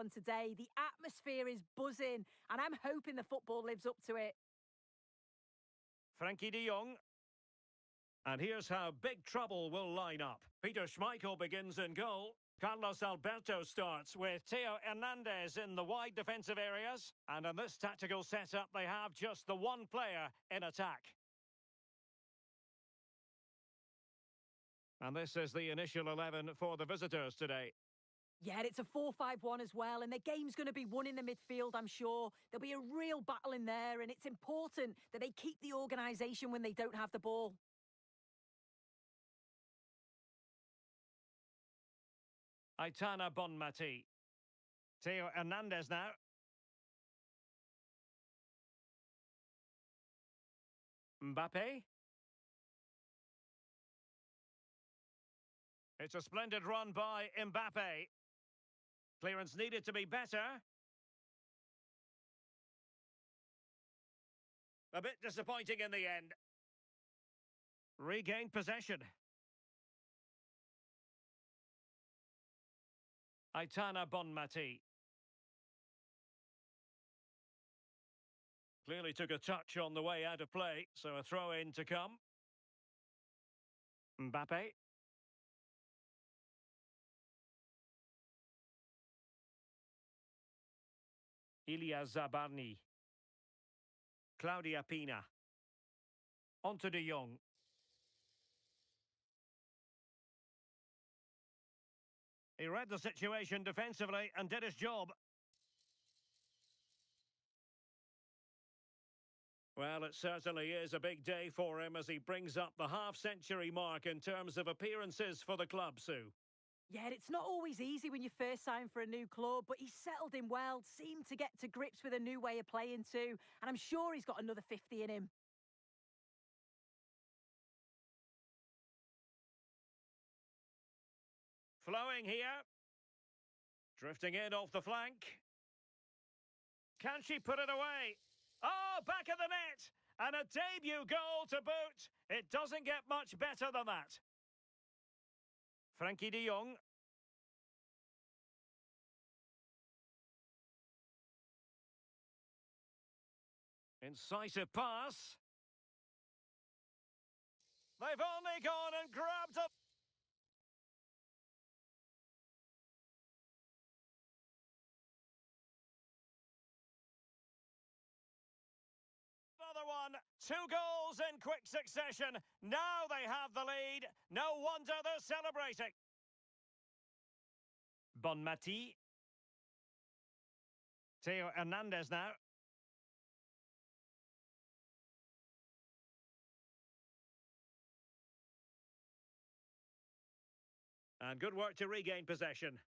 on today. The atmosphere is buzzing, and I'm hoping the football lives up to it. Frankie de Jong. And here's how big trouble will line up. Peter Schmeichel begins in goal. Carlos Alberto starts with Theo Hernandez in the wide defensive areas. And in this tactical setup, they have just the one player in attack. And this is the initial 11 for the visitors today. Yeah, it's a 4-5-1 as well, and the game's going to be won in the midfield, I'm sure. There'll be a real battle in there, and it's important that they keep the organisation when they don't have the ball. Aitana Bonmati. Theo Hernandez now. Mbappe. It's a splendid run by Mbappe. Clearance needed to be better. A bit disappointing in the end. Regained possession. Aitana Bonmati. Clearly took a touch on the way out of play, so a throw-in to come. Mbappe. Ilya Zabarny. Claudia Pina. Onto de Jong. He read the situation defensively and did his job. Well, it certainly is a big day for him as he brings up the half-century mark in terms of appearances for the club, Sue. Yeah, it's not always easy when you first sign for a new club, but he's settled in well, seemed to get to grips with a new way of playing too, and I'm sure he's got another 50 in him. Flowing here. Drifting in off the flank. Can she put it away? Oh, back of the net! And a debut goal to boot. It doesn't get much better than that. Frankie de Jong. Incisive pass. They've only gone and grabbed a... Another one. 2 goals in quick succession. Now they have the lead. No wonder they're celebrating. Bonmati. Theo Hernandez now. And good work to regain possession.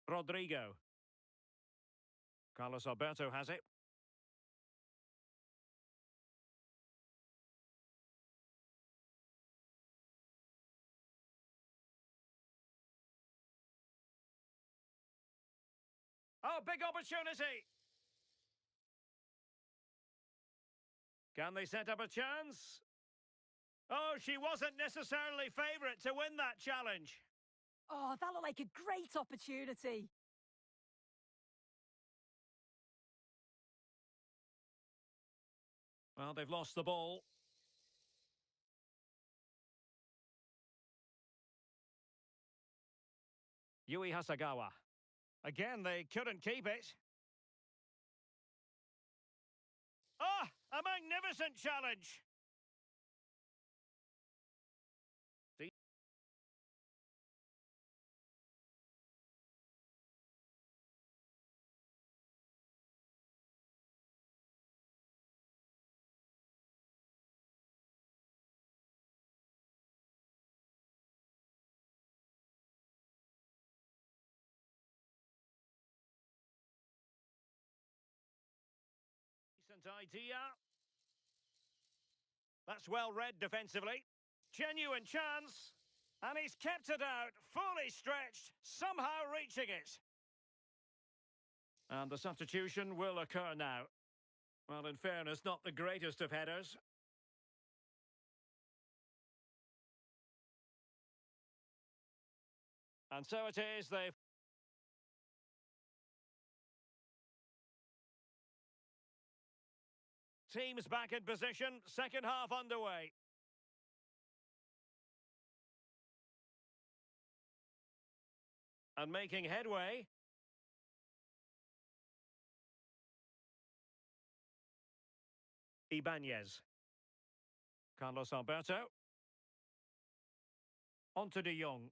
Rodrigo. Carlos Alberto has it. Oh, big opportunity! Can they set up a chance? Oh, she wasn't necessarily favourite to win that challenge. Oh, that looked like a great opportunity. Well, they've lost the ball. Yui Hasagawa. Again, they couldn't keep it. Ah, a magnificent challenge! Decent idea. That's well read defensively. Genuine chance. And he's kept it out, fully stretched, somehow reaching it. And the substitution will occur now. Well, in fairness, not the greatest of headers. And so it is, they've... Teams back in position, second half underway. And making headway. Ibanez. Carlos Alberto. On to De Jong.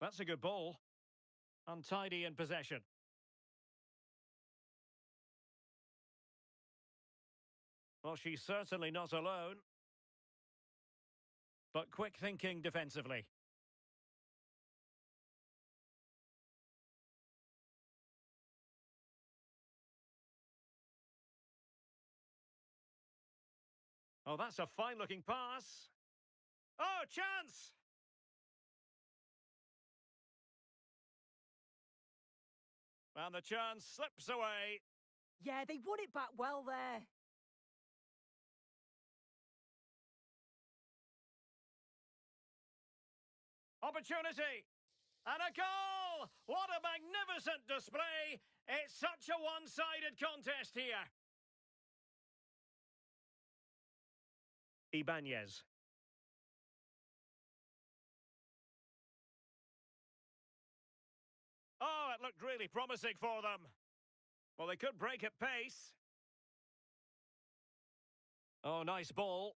That's a good ball. Untidy in possession. Well, she's certainly not alone. But quick thinking defensively. Oh, that's a fine-looking pass. Oh, chance! And the chance slips away. Yeah, they won it back well there. Opportunity. And a goal! What a magnificent display! It's such a one-sided contest here. Ibanez. Oh, it looked really promising for them. Well, they could break at pace. Oh, nice ball.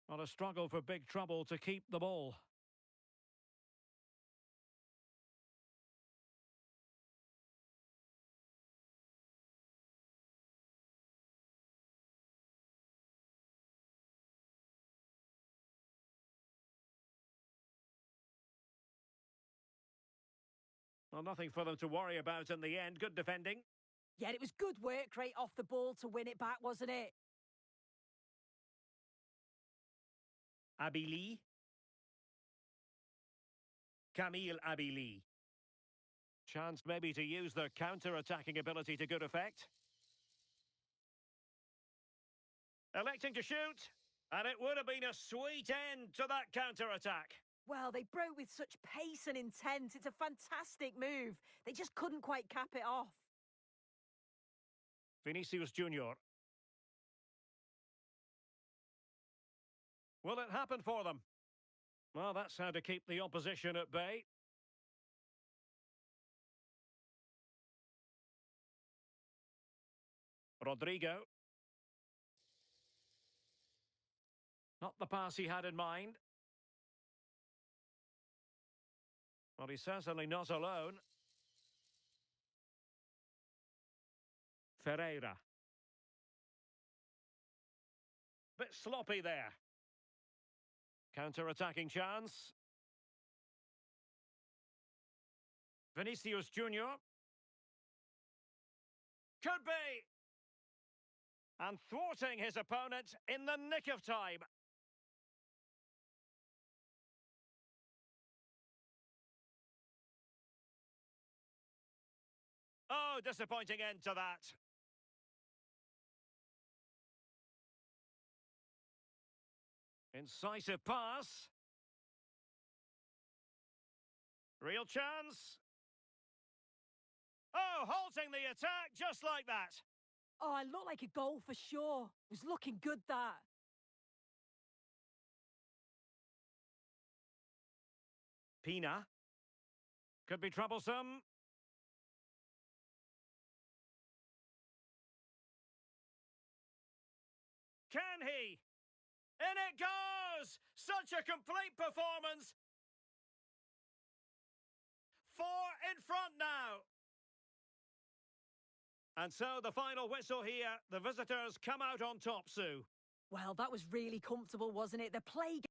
Not a struggle for big trouble to keep the ball. Well, nothing for them to worry about in the end. Good defending. Yeah, it was good work right off the ball to win it back, wasn't it? Abili. Camille Abili. Chance maybe to use their counter-attacking ability to good effect. Electing to shoot. And it would have been a sweet end to that counter-attack. Well, they broke with such pace and intent. It's a fantastic move. They just couldn't quite cap it off. Vinicius Junior. Will it happen for them? Well, that's how to keep the opposition at bay. Rodrigo. Not the pass he had in mind. Well, he's certainly not alone. Ferreira. Bit sloppy there. Counter-attacking chance. Vinicius Junior. Could be! And thwarting his opponent in the nick of time. Oh, disappointing end to that. Incisive pass. Real chance. Oh, halting the attack just like that. Oh, it looked like a goal for sure. It was looking good, that. Pina. Could be troublesome. Can he? In it goes! Such a complete performance! 4 in front now. And so the final whistle here. The visitors come out on top, Sue. Well, that was really comfortable, wasn't it? The play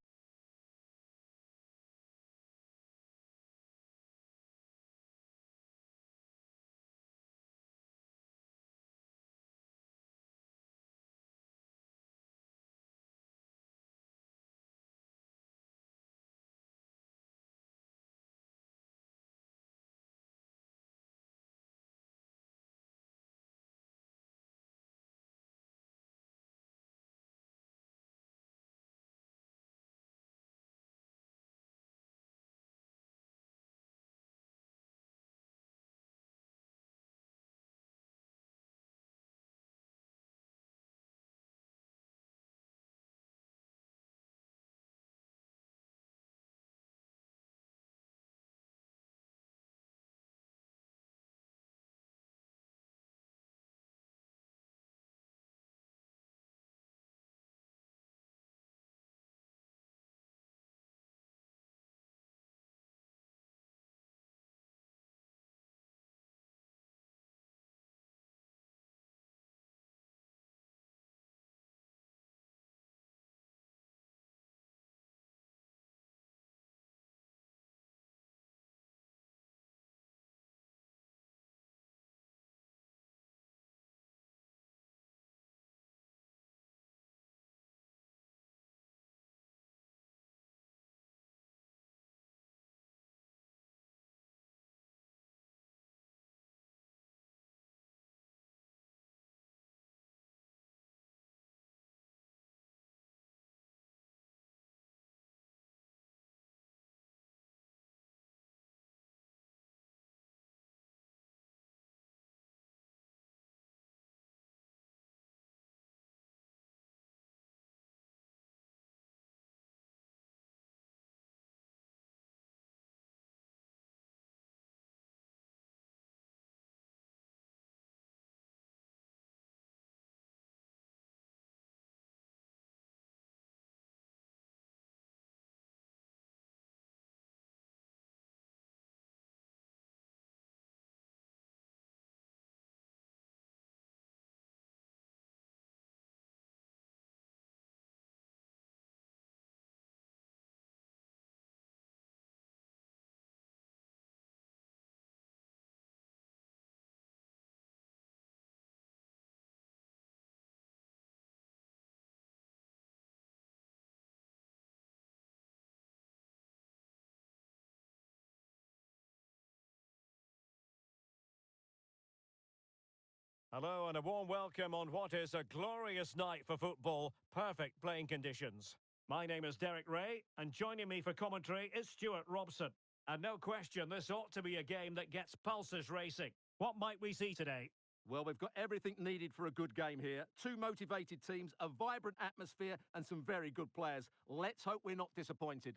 Hello and a warm welcome on what is a glorious night for football. Perfect playing conditions. My name is Derek Ray, and joining me for commentary is Stuart Robson. And no question, this ought to be a game that gets pulses racing. What might we see today? Well, we've got everything needed for a good game here. Two motivated teams, a vibrant atmosphere and some very good players. Let's hope we're not disappointed.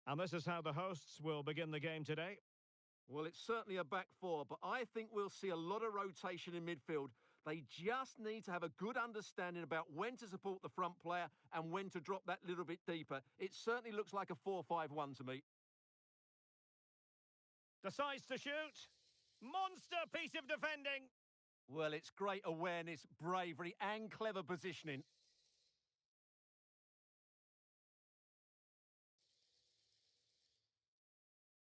And this is how the hosts will begin the game today. Well, it's certainly a back four, but I think we'll see a lot of rotation in midfield. They just need to have a good understanding about when to support the front player and when to drop that little bit deeper. It certainly looks like a 4-5-1 to me. Decides to shoot. Monster piece of defending. Well, it's great awareness, bravery and clever positioning.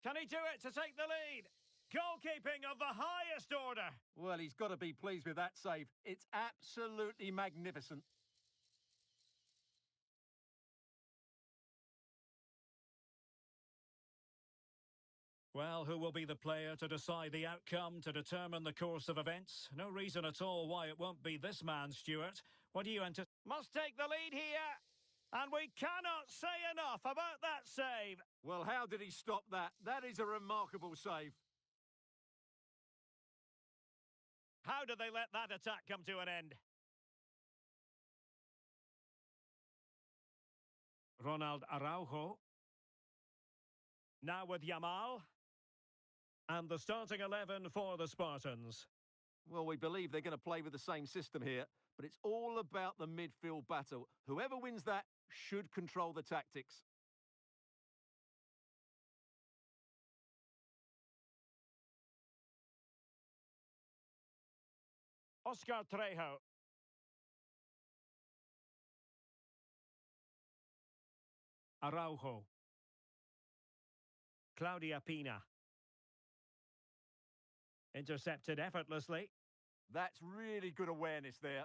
Can he do it to take the lead? Goalkeeping of the highest order. Well, he's got to be pleased with that save. It's absolutely magnificent. Well, who will be the player to decide the outcome, to determine the course of events? No reason at all why it won't be this man, Stuart. What do you anticipate? Must take the lead here. And we cannot say enough about that save. Well, how did he stop that? That is a remarkable save. How did they let that attack come to an end? Ronald Araujo. Now with Yamal. And the starting 11 for the Spartans. Well, we believe they're going to play with the same system here, but it's all about the midfield battle. Whoever wins that should control the tactics. Oscar Trejo. Araujo. Claudia Pina. Intercepted effortlessly. That's really good awareness there.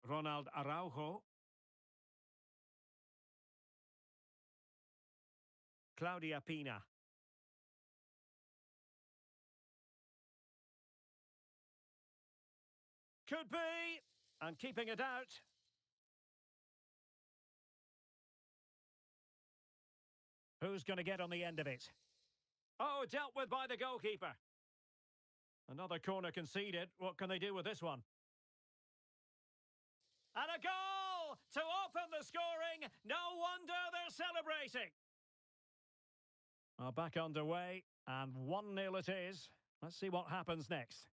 Ronald Araujo. Claudia Pina. Could be. And keeping it out. Who's going to get on the end of it? Oh, dealt with by the goalkeeper. Another corner conceded. What can they do with this one? And a goal to open the scoring. No wonder they're celebrating. Back underway, and 1-0 it is. Let's see what happens next.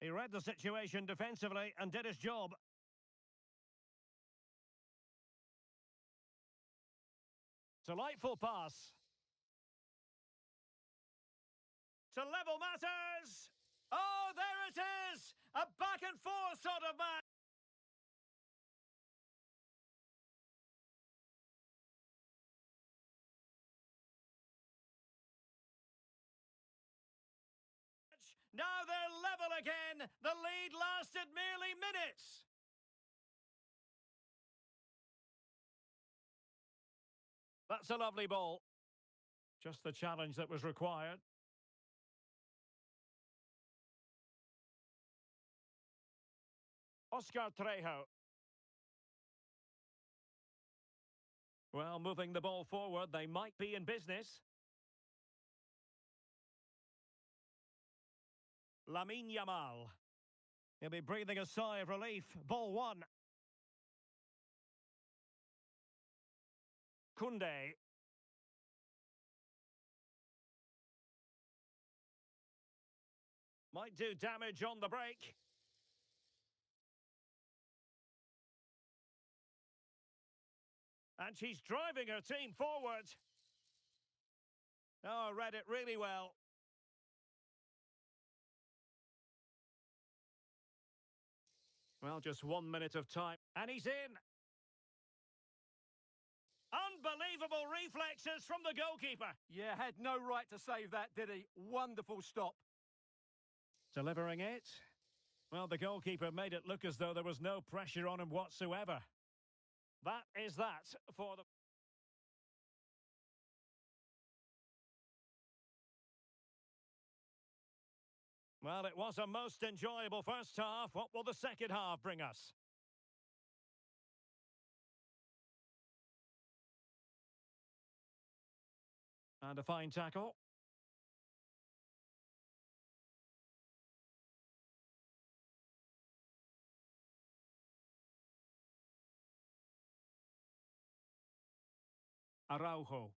He read the situation defensively and did his job. Delightful pass. To level matters. Oh, there it is! A back and forth sort of match. Now they're level again. The lead lasted merely minutes. That's a lovely ball. Just the challenge that was required. Oscar Trejo. Well, moving the ball forward, they might be in business. Lamine Yamal. He'll be breathing a sigh of relief. Ball one. Koundé. Might do damage on the break. And she's driving her team forward. Oh, read it really well. Well, just 1 minute of time. And he's in. Unbelievable reflexes from the goalkeeper. Yeah, had no right to save that, did he? Wonderful stop. Delivering it. Well, the goalkeeper made it look as though there was no pressure on him whatsoever. That is that for the... Well, it was a most enjoyable first half. What will the second half bring us? And a fine tackle. Araujo.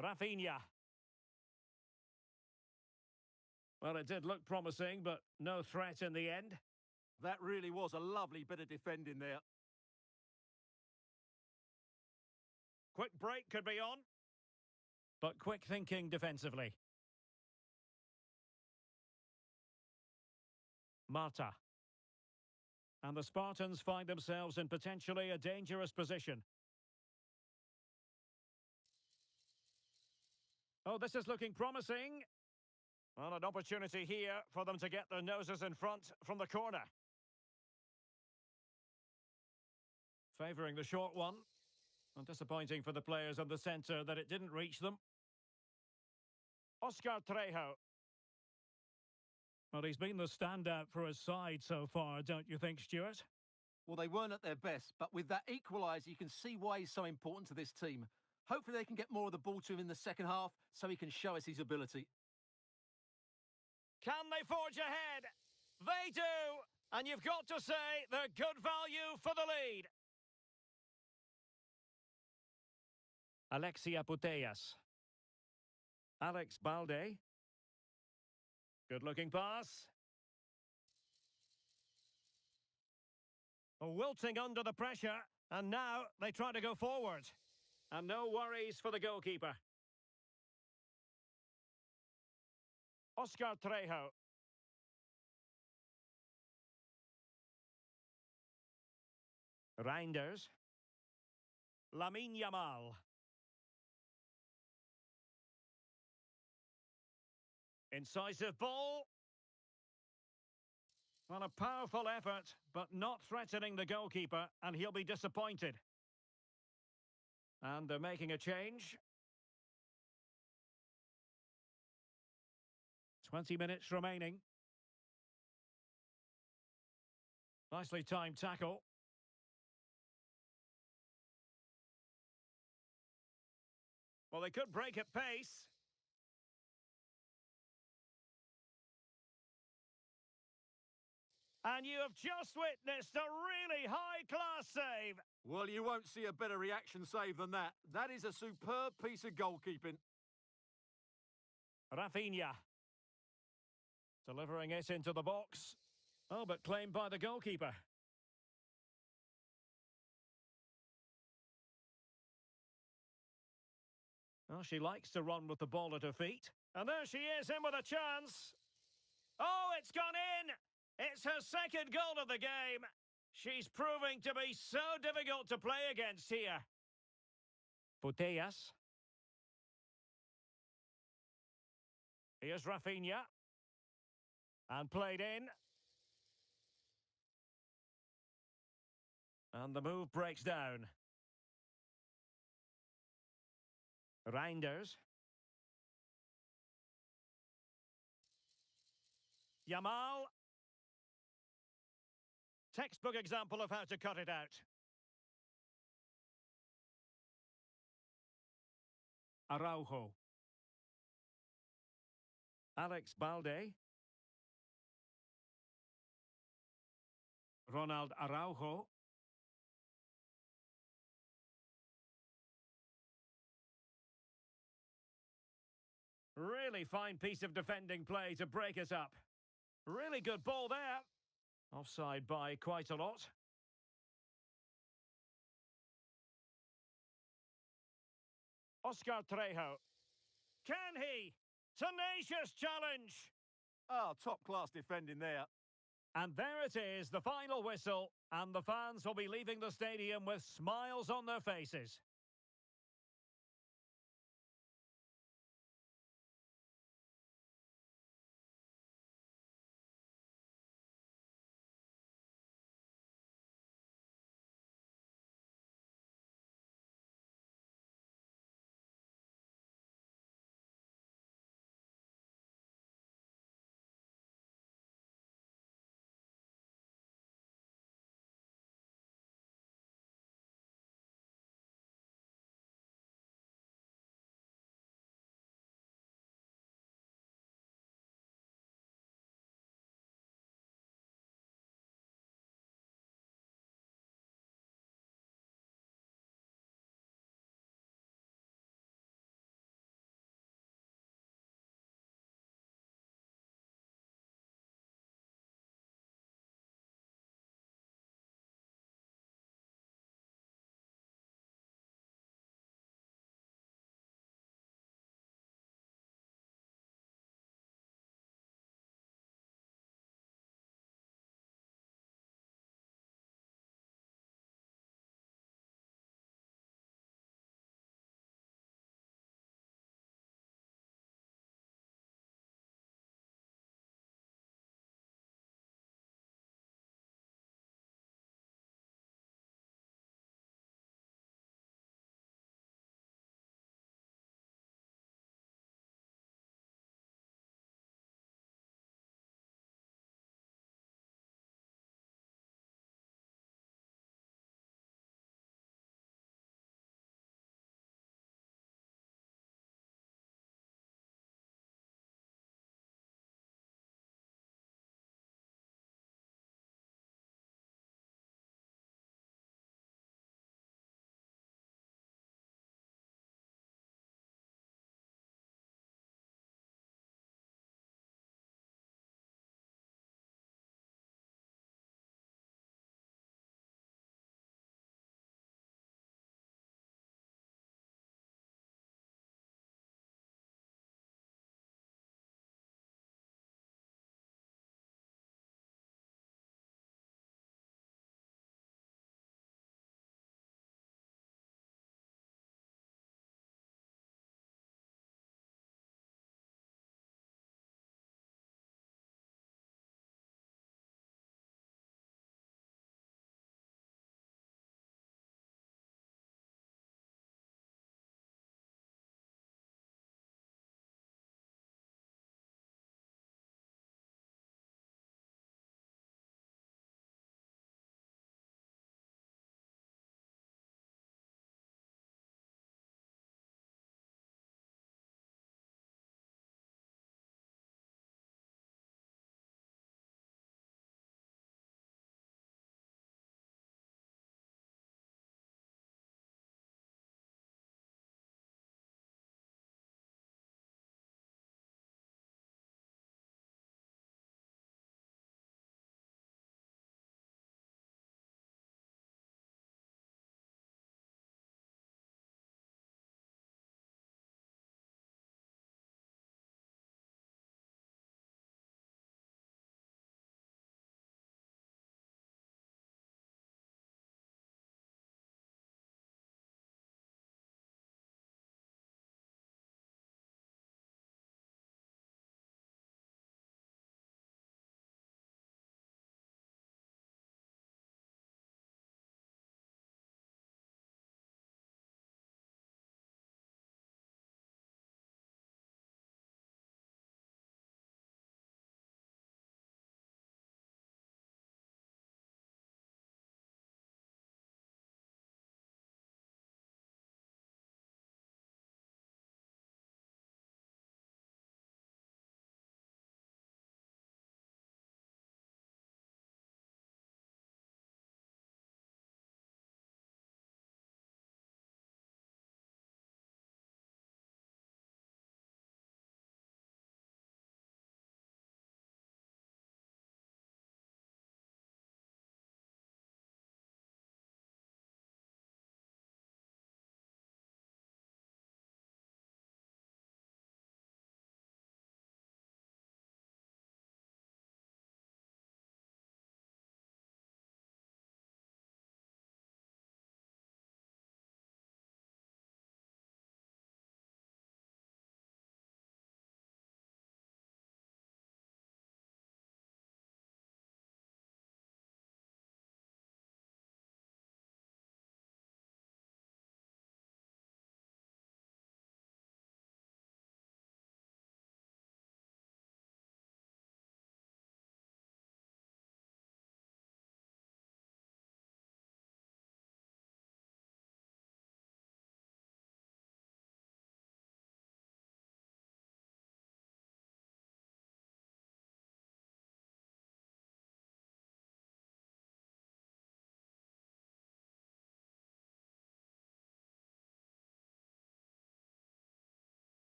Rafinha. Well, it did look promising, but no threat in the end. That really was a lovely bit of defending there. Quick break could be on. But quick thinking defensively. Marta. And the Spartans find themselves in potentially a dangerous position. Oh, this is looking promising. Well, an opportunity here for them to get their noses in front from the corner. Favouring the short one. And disappointing for the players on the centre that it didn't reach them. Oscar Trejo. Well, he's been the standout for his side so far, don't you think, Stuart? Well, they weren't at their best, but with that equaliser, you can see why he's so important to this team. Hopefully they can get more of the ball to him in the second half so he can show us his ability. Can they forge ahead? They do! And you've got to say they're good value for the lead. Alexia Putellas. Alex Balde. Good-looking pass. Wilting under the pressure, and now they try to go forward. And no worries for the goalkeeper. Oscar Trejo. Reinders. Lamine Yamal. Incisive ball. Well, a powerful effort, but not threatening the goalkeeper, and he'll be disappointed. And they're making a change. 20 minutes remaining. Nicely timed tackle. Well, they could break at pace. And you have just witnessed a really high-class save. Well, you won't see a better reaction save than that. That is a superb piece of goalkeeping. Rafinha. Delivering it into the box. Oh, but claimed by the goalkeeper. Well, she likes to run with the ball at her feet. And there she is, in with a chance. Oh, it's gone in! It's her second goal of the game. She's proving to be so difficult to play against here. Putellas. Here's Rafinha. And played in. And the move breaks down. Reinders. Yamal. Textbook example of how to cut it out. Araujo. Alex Balde. Ronald Araujo. Really fine piece of defending play to break us up. Really good ball there. Offside by quite a lot. Oscar Trejo. Can he? Tenacious challenge. Oh, top-class defending there. And there it is, the final whistle, and the fans will be leaving the stadium with smiles on their faces.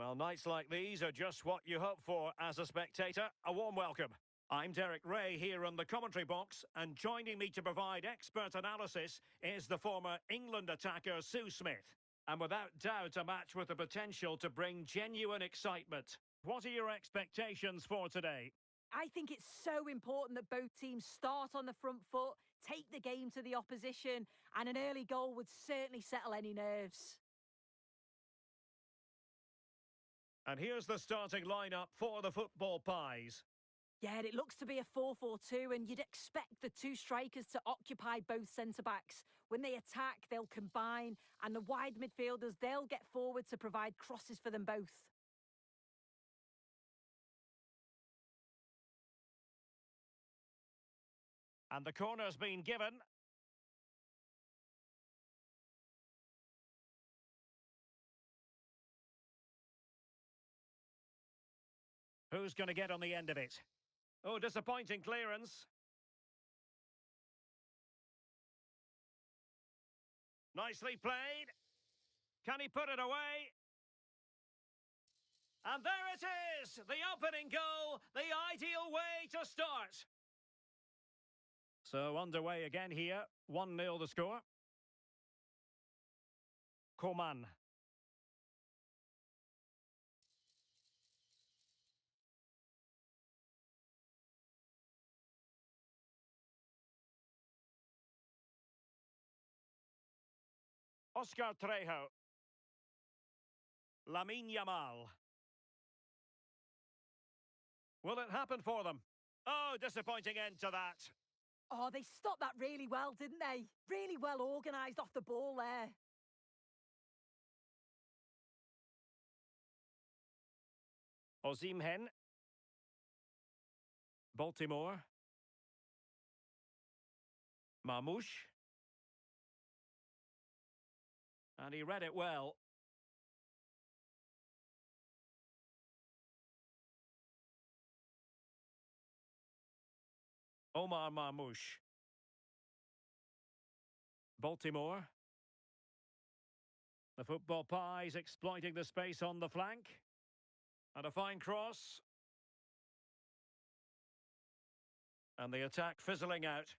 Well, nights like these are just what you hope for as a spectator. A warm welcome. I'm Derek Ray here on the commentary box, and joining me to provide expert analysis is the former England attacker Sue Smith. And without doubt, a match with the potential to bring genuine excitement. What are your expectations for today? I think it's so important that both teams start on the front foot, take the game to the opposition, and an early goal would certainly settle any nerves. And here's the starting lineup for the football pies. Yeah, it looks to be a 4-4-2, and you'd expect the two strikers to occupy both centre-backs. When they attack, they'll combine, and the wide midfielders, they'll get forward to provide crosses for them both. And the corner's been given. Who's going to get on the end of it? Oh, disappointing clearance. Nicely played. Can he put it away? And there it is! The opening goal, the ideal way to start. So underway again here. 1-0 the score. Coman. Oscar Trejo. Lamine Yamal. Will it happen for them? Oh, disappointing end to that. Oh, they stopped that really well, didn't they? Really well organised off the ball there. Osimhen. Baltimore. Marmoush. And he read it well. Omar Marmoush. Baltimore. The football pies exploiting the space on the flank. And a fine cross. And the attack fizzling out.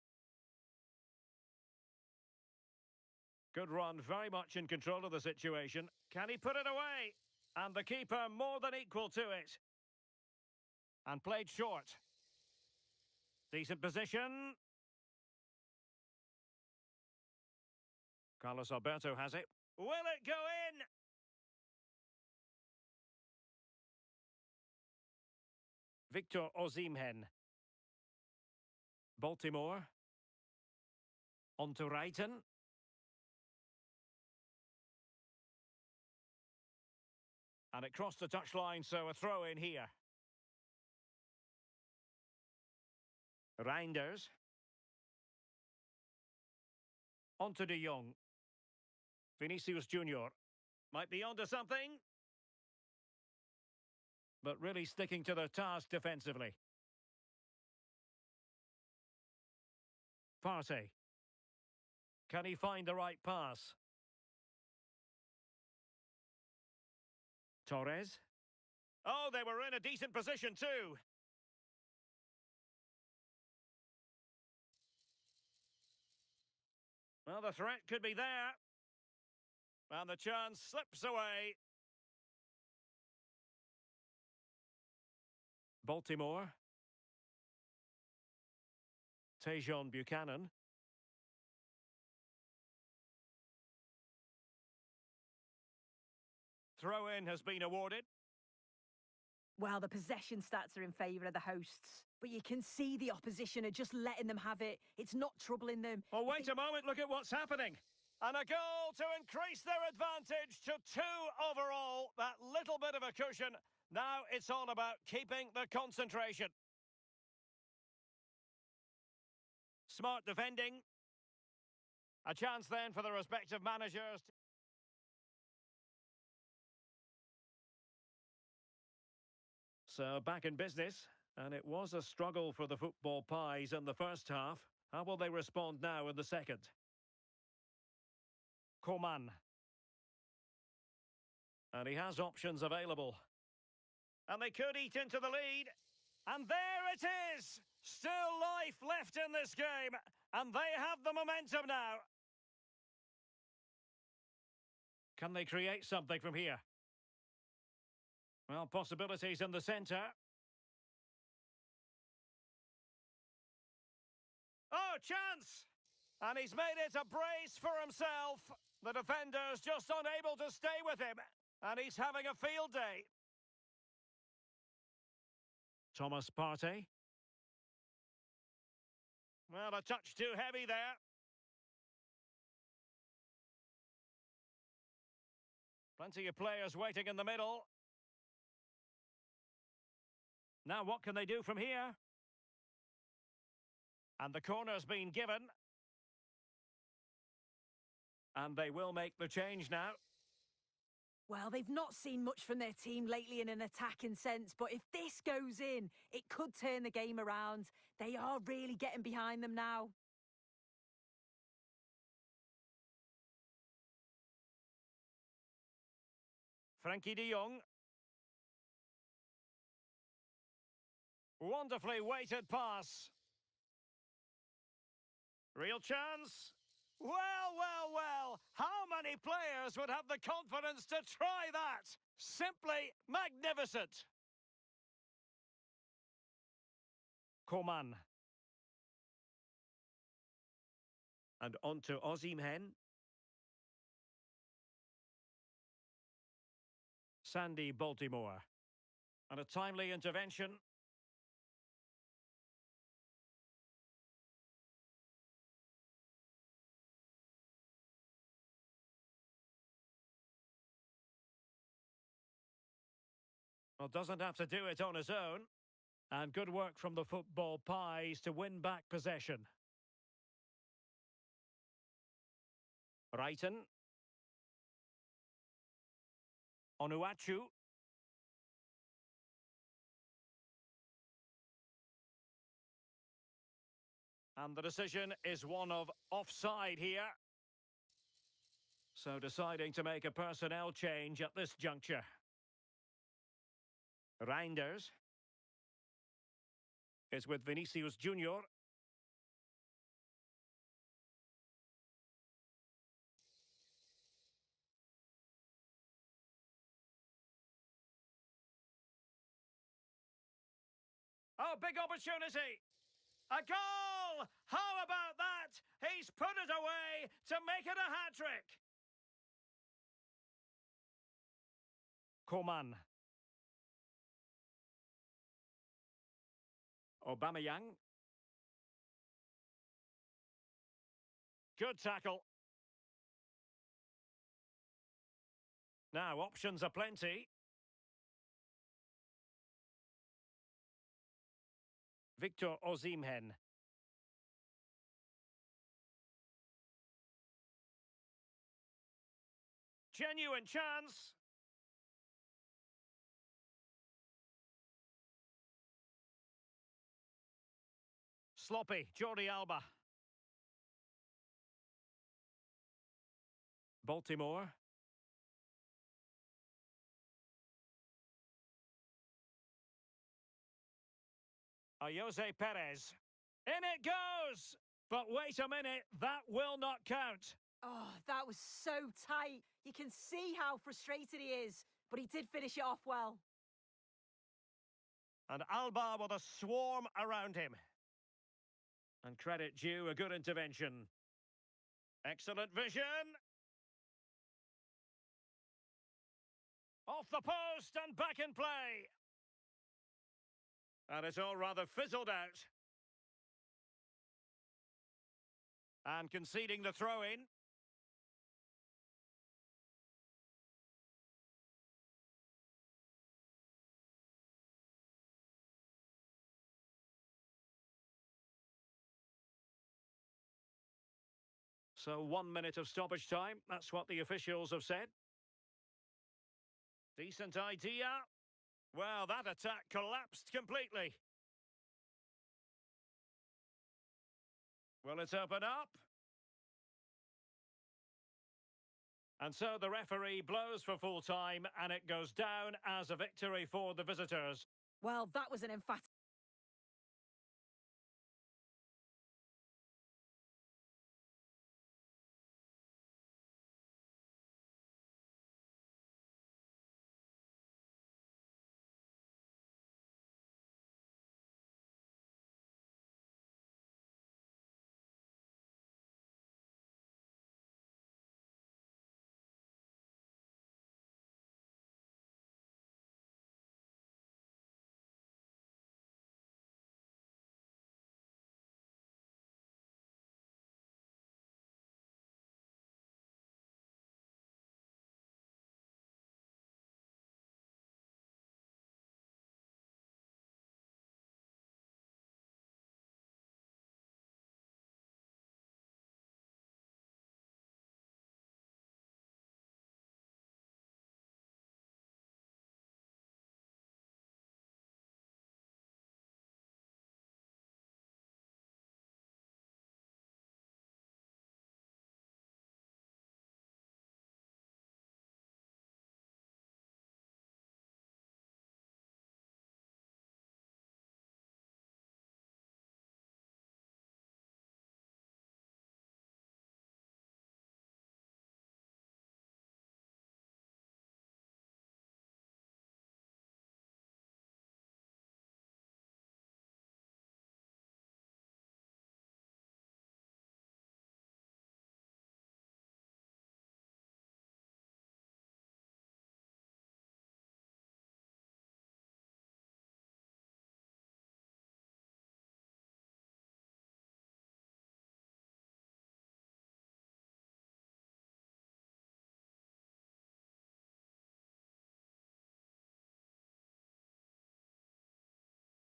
Good run, very much in control of the situation. Can he put it away? And the keeper more than equal to it. And played short. Decent position. Carlos Alberto has it. Will it go in? Victor Osimhen. Baltimore. On to Reiten. And it crossed the touchline, so a throw in here. Reinders. On to De Jong. Vinicius Junior. Might be onto something. But really sticking to their task defensively. Partey. Can he find the right pass? Torres. Oh, they were in a decent position too. Well, the threat could be there. And the chance slips away. Baltimore. Tejon Buchanan. Throw-in has been awarded. Well, the possession stats are in favour of the hosts, but you can see the opposition are just letting them have it. It's not troubling them. Oh, wait a moment, look at what's happening. And a goal to increase their advantage to 2 overall. That little bit of a cushion. Now it's all about keeping the concentration. Smart defending. A chance then for the respective managers. So back in business, and it was a struggle for the football pies in the first half. How will they respond now in the second? Coman. And he has options available. And they could eat into the lead. And there it is! Still life left in this game. And they have the momentum now. Can they create something from here? Well, possibilities in the centre. Oh, chance! And he's made it a brace for himself. The defender's just unable to stay with him. And he's having a field day. Thomas Partey. Well, a touch too heavy there. Plenty of players waiting in the middle. Now what can they do from here? And the corner's been given. And they will make the change now. Well, they've not seen much from their team lately in an attacking sense, but if this goes in, it could turn the game around. They are really getting behind them now. Frankie de Jong. Wonderfully weighted pass. Real chance. Well, well, well. How many players would have the confidence to try that? Simply magnificent. Coman. And on to Osimhen. Sandy Baltimore. And a timely intervention. Well, doesn't have to do it on his own. And good work from the football pies to win back possession. Brighton. Onuachu. And the decision is one of offside here. So deciding to make a personnel change at this juncture. Reinders is with Vinicius Junior. Oh, big opportunity! A goal! How about that? He's put it away to make it a hat-trick. Coman. Aubameyang. Good tackle. Now, options are plenty. Victor Osimhen. Genuine chance. Sloppy, Jordi Alba. Baltimore. Jose Perez. In it goes! But wait a minute, that will not count. Oh, that was so tight. You can see how frustrated he is, but he did finish it off well. And Alba with a swarm around him. And credit due, a good intervention. Excellent vision. Off the post and back in play. And it's all rather fizzled out. And conceding the throw-in. So 1 minute of stoppage time. That's what the officials have said. Decent idea. Well, that attack collapsed completely. Will it open up? And so the referee blows for full time and it goes down as a victory for the visitors. Well, that was an emphatic...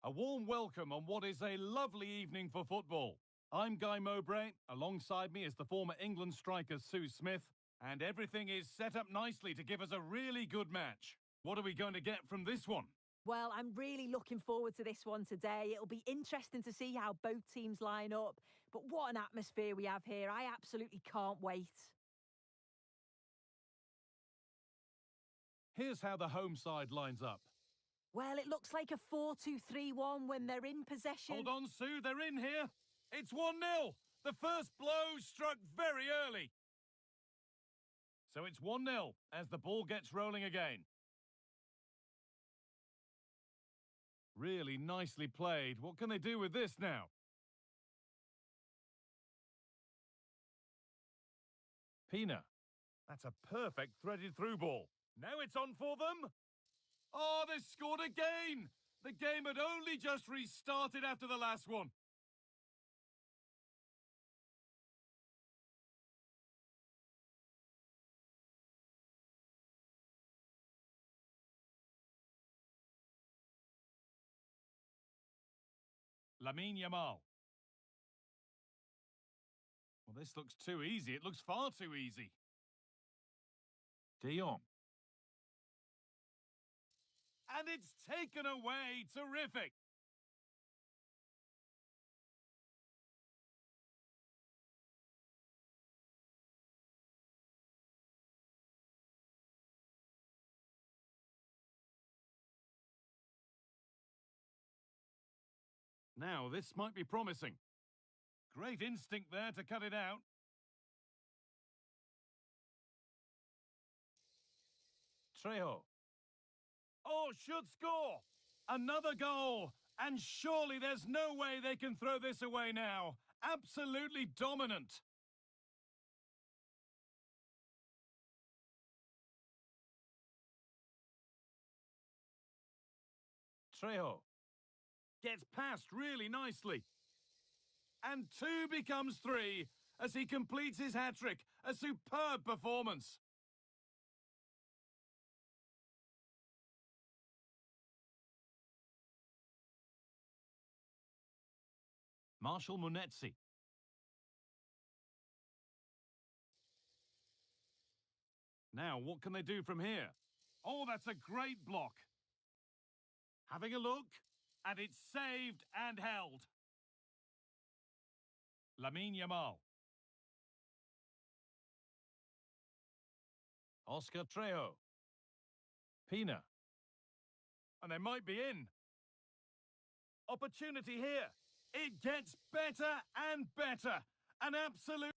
A warm welcome on what is a lovely evening for football. I'm Guy Mowbray. Alongside me is the former England striker Sue Smith, and everything is set up nicely to give us a really good match. What are we going to get from this one? Well, I'm really looking forward to this one today. It'll be interesting to see how both teams line up. But what an atmosphere we have here. I absolutely can't wait. Here's how the home side lines up. Well, it looks like a 4-2-3-1 when they're in possession. Hold on, Sue, they're in here. It's 1-0. The first blow struck very early. So it's 1-0 as the ball gets rolling again. Really nicely played. What can they do with this now? Pina. That's a perfect threaded through ball. Now it's on for them. Oh, they scored again! The game had only just restarted after the last one. Lamine Yamal. Well, this looks too easy. It looks far too easy. De Jong. And it's taken away. Terrific. Now, this might be promising. Great instinct there to cut it out. Trejo. Oh, should score. Another goal. And surely there's no way they can throw this away now. Absolutely dominant. Trejo. Gets past really nicely. And 2 becomes 3 as he completes his hat-trick. A superb performance. Marshall Munetsi. Now, what can they do from here? Oh, that's a great block. Having a look, and it's saved and held. Lamine Yamal. Oscar Trejo. Pina. And they might be in. Opportunity here. It gets better and better. An absolute...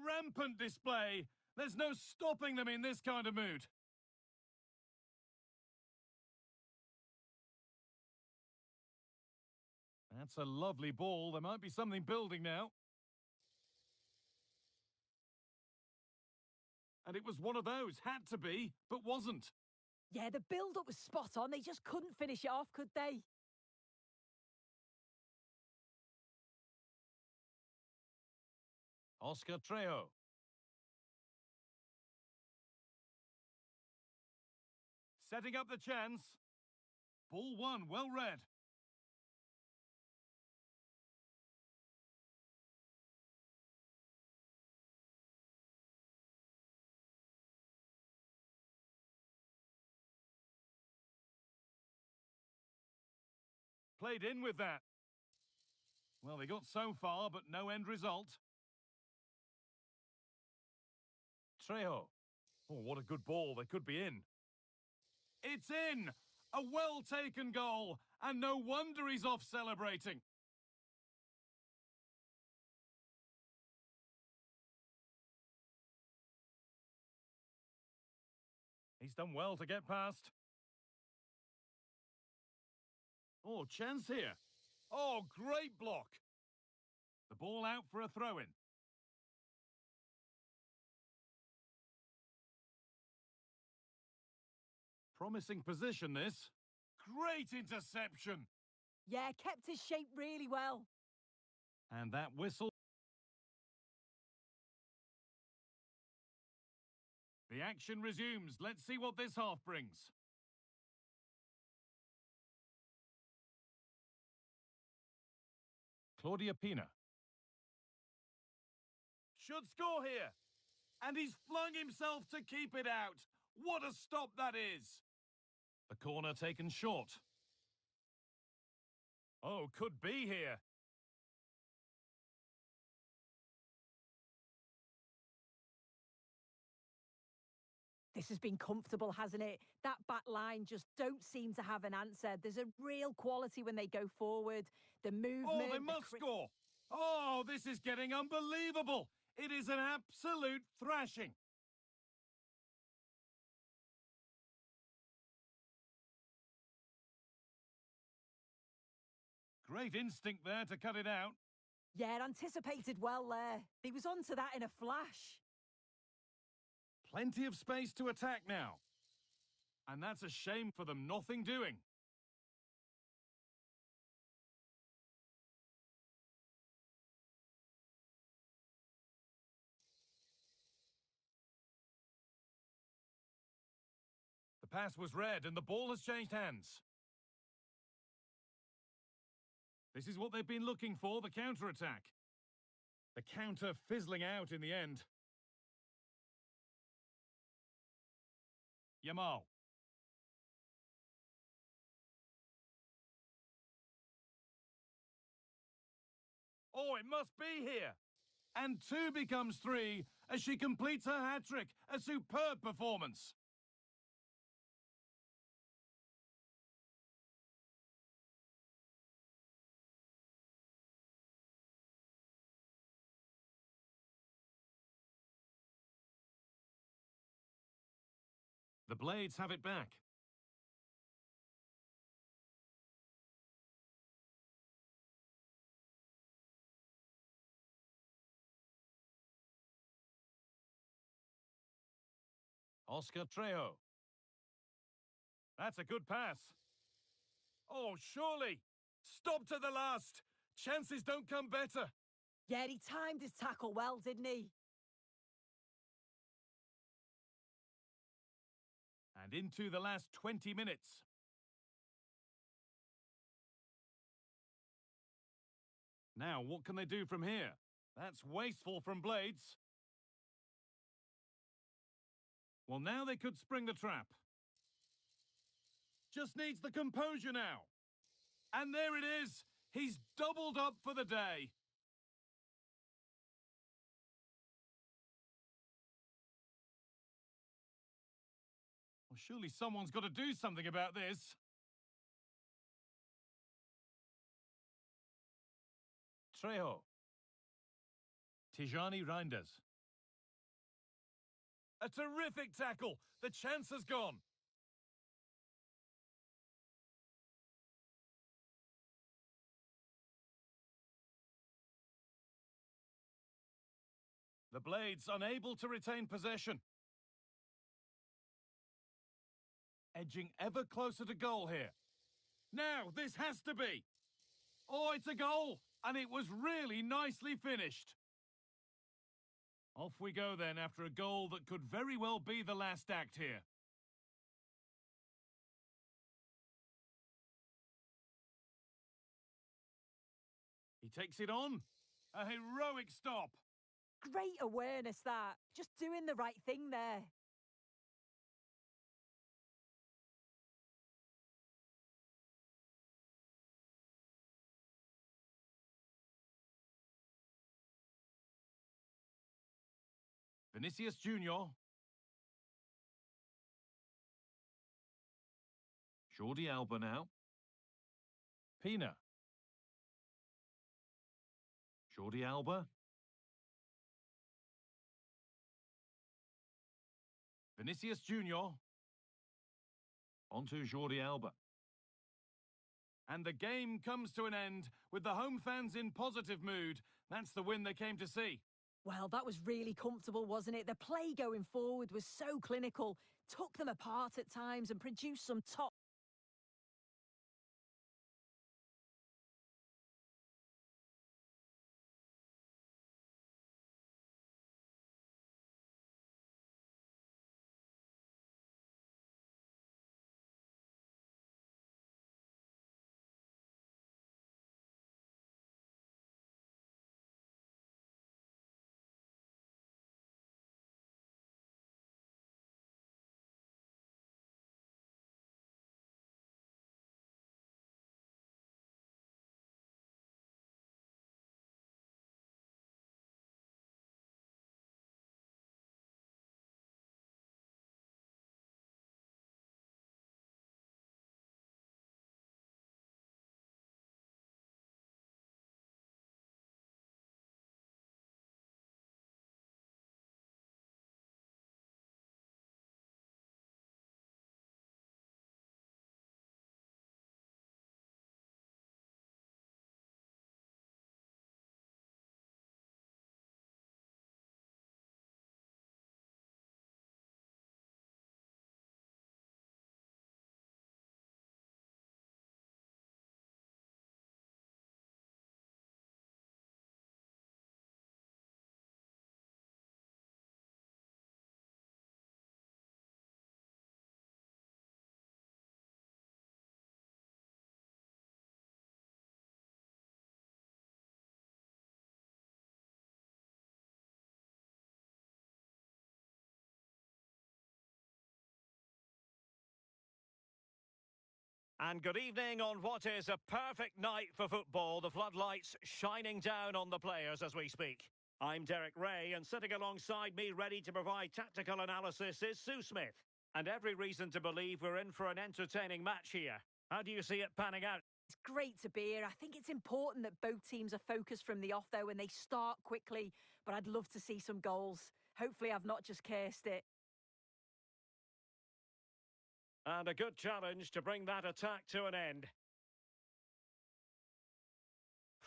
rampant display. There's no stopping them in this kind of mood. That's a lovely ball. There might be something building now. And it was one of those. Had to be, but wasn't. Yeah, the build-up was spot on. They just couldn't finish it off, could they? Oscar Trejo. Setting up the chance. Ball one, well read. Played in with that. Well, they got so far, but no end result. Trejo. Oh, what a good ball. They could be in. It's in! A well-taken goal, and no wonder he's off celebrating. He's done well to get past. Oh, chance here. Oh, great block. The ball out for a throw-in. Promising position, this. Great interception. Yeah, kept his shape really well. And that whistle. The action resumes. Let's see what this half brings. Claudia Pina. Should score here. And he's flung himself to keep it out. What a stop that is. The corner taken short. Oh, could be here. This has been comfortable, hasn't it? That back line just don't seem to have an answer. There's a real quality when they go forward. The movement... Oh, they must score. Oh, this is getting unbelievable. It is an absolute thrashing. Great instinct there to cut it out. Yeah, anticipated well there. He was onto that in a flash. Plenty of space to attack now. And that's a shame for them, nothing doing. The pass was read and the ball has changed hands. This is what they've been looking for, the counter-attack. The counter fizzling out in the end. Yamal. Oh, it must be here. And 2 becomes 3 as she completes her hat-trick. A superb performance. The Blades have it back. Oscar Trejo. That's a good pass. Oh, surely. Stop to the last. Chances don't come better. Yeah, he timed his tackle well, didn't he? And into the last 20 minutes. Now, what can they do from here? That's wasteful from Blades. Well, now they could spring the trap. Just needs the composure now. And there it is. He's doubled up for the day. Well, surely someone's got to do something about this. Trejo. Tijani Reinders. A terrific tackle. The chance has gone. The Blades unable to retain possession. Edging ever closer to goal here. Now, this has to be. Oh, it's a goal. And it was really nicely finished. Off we go then after a goal that could very well be the last act here. He takes it on. A heroic stop. Great awareness, that. Just doing the right thing there. Vinicius Junior. Jordi Alba now. Pina. Jordi Alba. Vinicius Junior. Onto Jordi Alba. And the game comes to an end with the home fans in positive mood. That's the win they came to see. Well, that was really comfortable, wasn't it? The play going forward was so clinical, took them apart at times and produced some top... And good evening on what is a perfect night for football. The floodlights shining down on the players as we speak. I'm Derek Ray, and sitting alongside me ready to provide tactical analysis is Sue Smith. And every reason to believe we're in for an entertaining match here. How do you see it panning out? It's great to be here. I think it's important that both teams are focused from the off, though, and they start quickly. But I'd love to see some goals. Hopefully I've not just cursed it. And a good challenge to bring that attack to an end.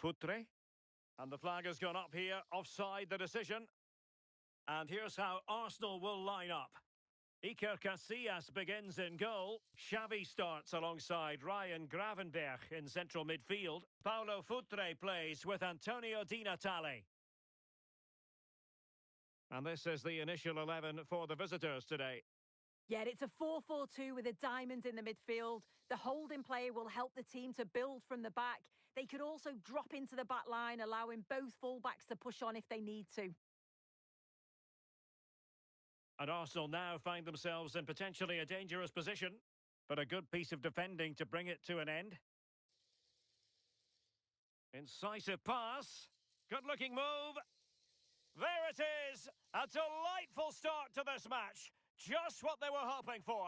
Futre. And the flag has gone up here, offside the decision. And here's how Arsenal will line up. Iker Casillas begins in goal. Xavi starts alongside Ryan Gravenberch in central midfield. Paulo Futre plays with Antonio Di Natale. And this is the initial 11 for the visitors today. Yeah, it's a 4-4-2 with a diamond in the midfield. The holding player will help the team to build from the back. They could also drop into the back line, allowing both fullbacks to push on if they need to. And Arsenal now find themselves in potentially a dangerous position, but a good piece of defending to bring it to an end. Incisive pass. Good-looking move. There it is. A delightful start to this match. Just what they were hoping for.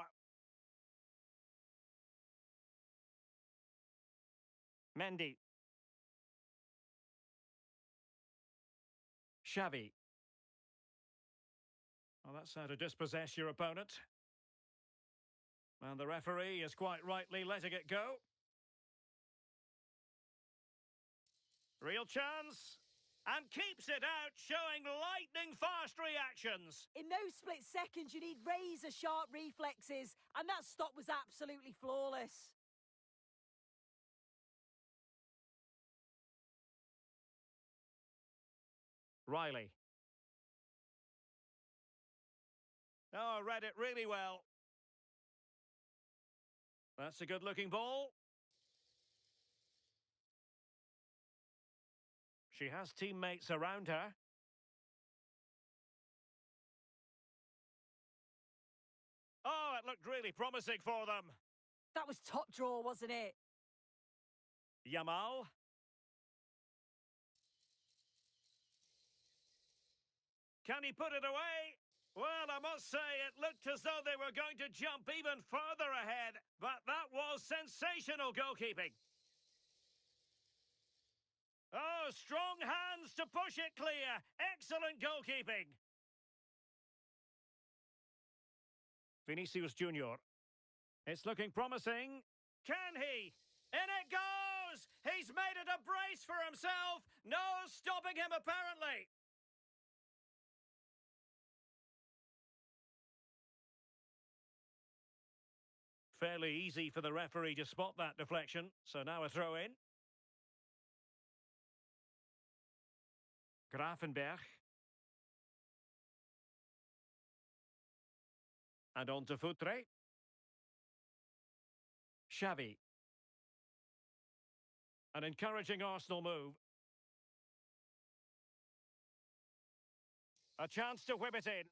Mendy. Xavi. Well, that's how to dispossess your opponent. And the referee is quite rightly letting it go. Real chance. And keeps it out, showing lightning-fast reactions. In those split seconds, you need razor-sharp reflexes, and that stop was absolutely flawless. Riley. Oh, read it really well. That's a good-looking ball. She has teammates around her. Oh, it looked really promising for them. That was top draw, wasn't it? Yamal. Can he put it away? Well, I must say, it looked as though they were going to jump even further ahead, but that was sensational goalkeeping. Oh, strong hands to push it clear. Excellent goalkeeping. Vinicius Junior. It's looking promising. Can he? In it goes! He's made it a brace for himself. No stopping him, apparently. Fairly easy for the referee to spot that deflection. So now a throw in. Gravenberch. And on to Futre. Xavi. An encouraging Arsenal move. A chance to whip it in.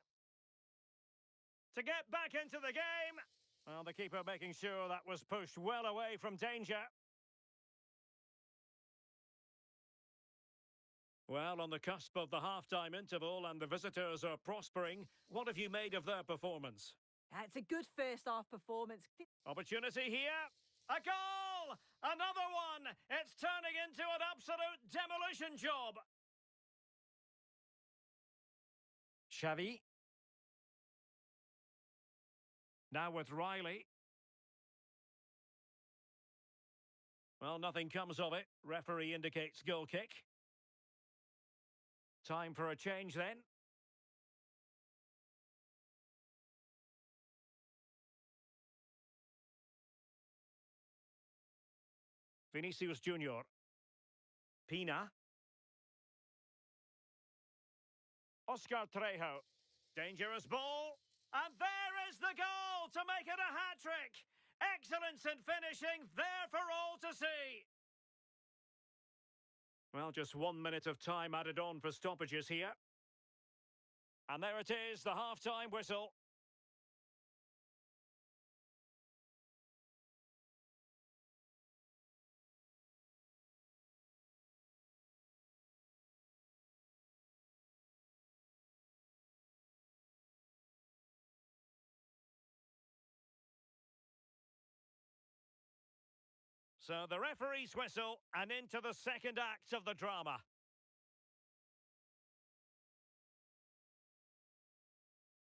To get back into the game. Well, the keeper making sure that was pushed well away from danger. Well, on the cusp of the half-time interval and the visitors are prospering, what have you made of their performance? It's a good first-half performance. Opportunity here. A goal! Another one! It's turning into an absolute demolition job. Xavi. Now with Riley. Well, nothing comes of it. Referee indicates goal kick. Time for a change then. Vinicius Junior. Pina. Oscar Trejo. Dangerous ball. And there is the goal to make it a hat-trick. Excellence in finishing, there for all to see. Well, just 1 minute of time added on for stoppages here. And there it is, the half-time whistle. So the referee's whistle and into the second act of the drama.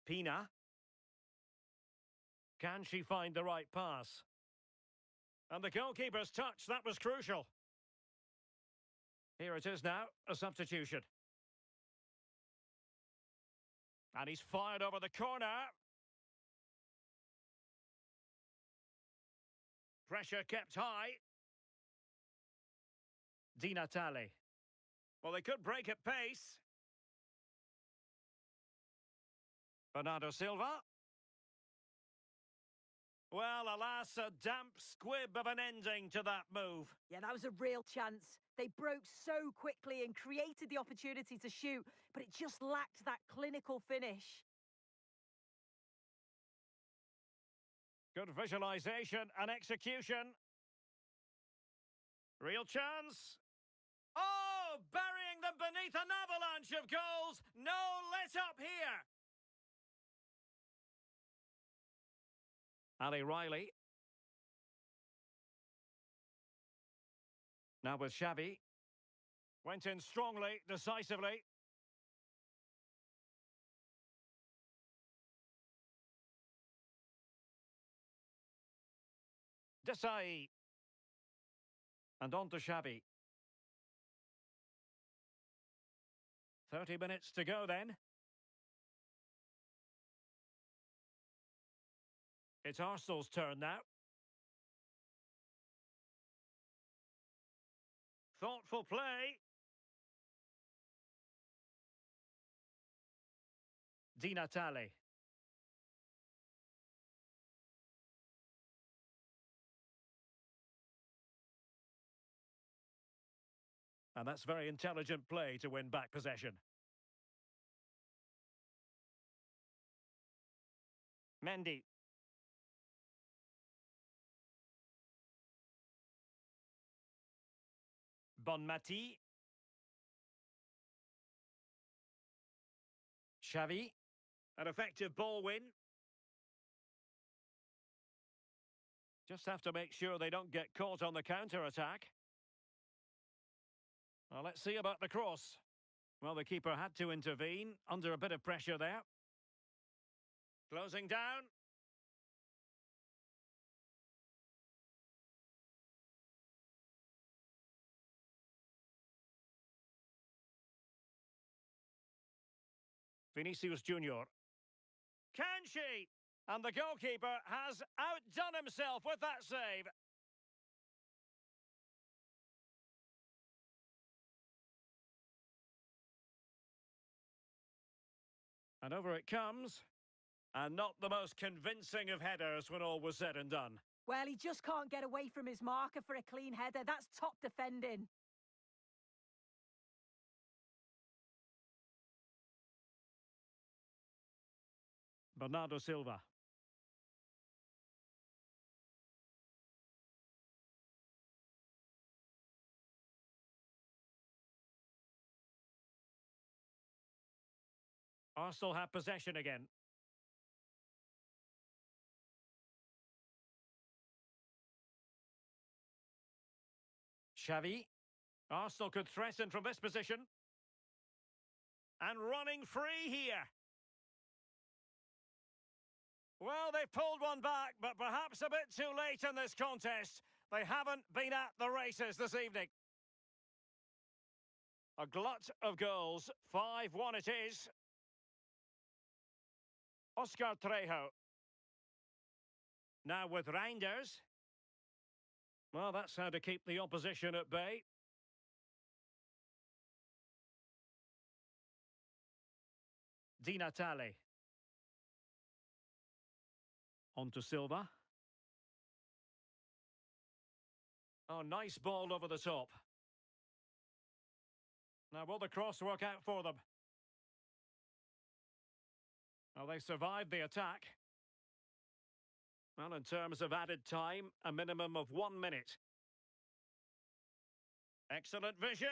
Pina. Can she find the right pass? And the goalkeeper's touch, that was crucial. Here it is now, a substitution. And he's fired over the corner. Pressure kept high. Di Natale. Well, they could break at pace. Bernardo Silva. Well, alas, a damp squib of an ending to that move. Yeah, that was a real chance. They broke so quickly and created the opportunity to shoot, but it just lacked that clinical finish. Good visualisation and execution. Real chance. beneath an avalanche of goals. No let up here. Ali Riley. Now with Xavi. Went in strongly, decisively. Desai. And on to Xavi. 30 minutes to go then. It's Arsenal's turn now. Thoughtful play. Di Natale. And that's very intelligent play to win back possession. Mendy. Bonmati. Xavi. An effective ball win. Just have to make sure they don't get caught on the counter-attack. Well, let's see about the cross. Well, the keeper had to intervene, under a bit of pressure there. Closing down. Vinicius Junior. Can she? And the goalkeeper has outdone himself with that save. And over it comes. And not the most convincing of headers when all was said and done. Well, he just can't get away from his marker for a clean header. That's top defending. Bernardo Silva. Arsenal have possession again. Xavi. Arsenal could threaten from this position. And running free here. Well, they've pulled one back, but perhaps a bit too late in this contest. They haven't been at the races this evening. A glut of goals. 5-1 it is. Oscar Trejo. Now with Reinders. Well, that's how to keep the opposition at bay. Di Natale. On to Silva. Oh, nice ball over the top. Now, will the cross work out for them? Well, they survived the attack. Well, in terms of added time, a minimum of 1 minute. Excellent vision.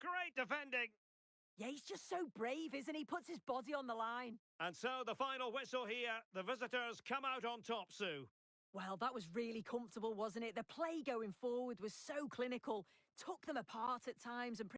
Great defending. Yeah, he's just so brave, isn't he? Puts his body on the line. And so the final whistle here. The visitors come out on top, Sue. Well, that was really comfortable, wasn't it? The play going forward was so clinical. Took them apart at times and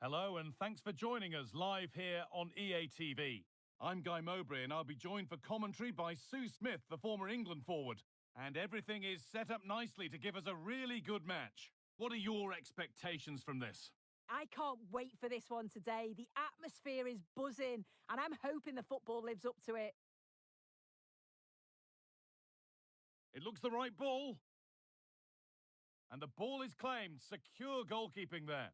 Hello and thanks for joining us live here on EA TV. I'm Guy Mowbray and I'll be joined for commentary by Sue Smith, the former England forward. And everything is set up nicely to give us a really good match. What are your expectations from this? I can't wait for this one today. The atmosphere is buzzing, and I'm hoping the football lives up to it. It looks the right ball. And the ball is claimed. Secure goalkeeping there.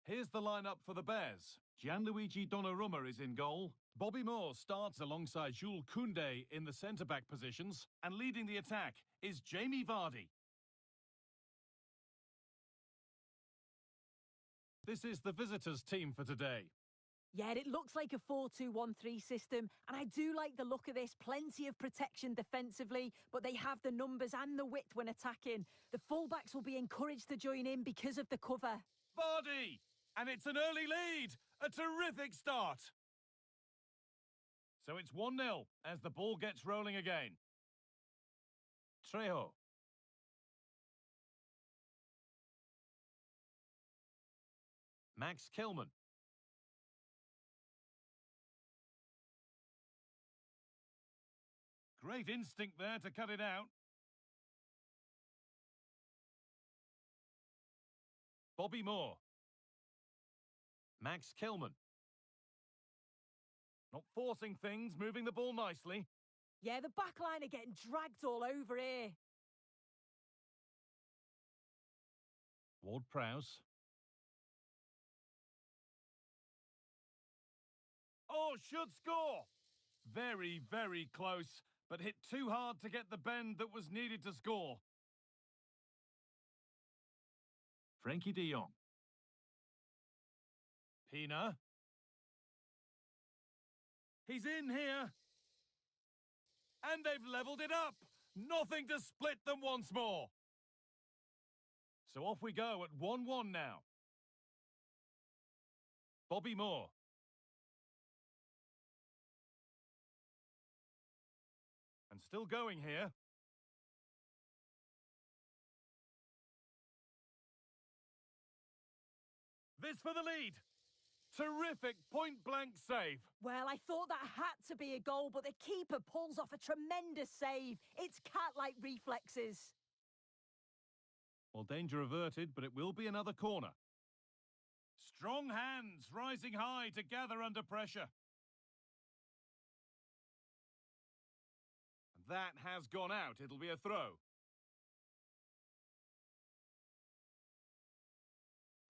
Here's the lineup for the Bears. Gianluigi Donnarumma is in goal. Bobby Moore starts alongside Jules Koundé in the centre-back positions. And leading the attack is Jamie Vardy. This is the visitors' team for today. Yeah, it looks like a 4-2-1-3 system, and I do like the look of this. Plenty of protection defensively, but they have the numbers and the width when attacking. The fullbacks will be encouraged to join in because of the cover. Vardy! And it's an early lead! A terrific start! So it's 1-0 as the ball gets rolling again. Trejo. Max Kilman. Great instinct there to cut it out. Bobby Moore. Max Kilman. Not forcing things, moving the ball nicely. Yeah, the back line are getting dragged all over here. Ward-Prowse. Oh, should score! Very, very close, but hit too hard to get the bend that was needed to score. Frankie de Jong. Pina. He's in here. And they've levelled it up. Nothing to split them once more. So off we go at 1-1 now. Bobby Moore. And still going here. This for the lead. Terrific point-blank save. Well, I thought that had to be a goal, but the keeper pulls off a tremendous save. It's cat-like reflexes. Well, danger averted, but it will be another corner. Strong hands rising high to gather under pressure. That has gone out. It'll be a throw.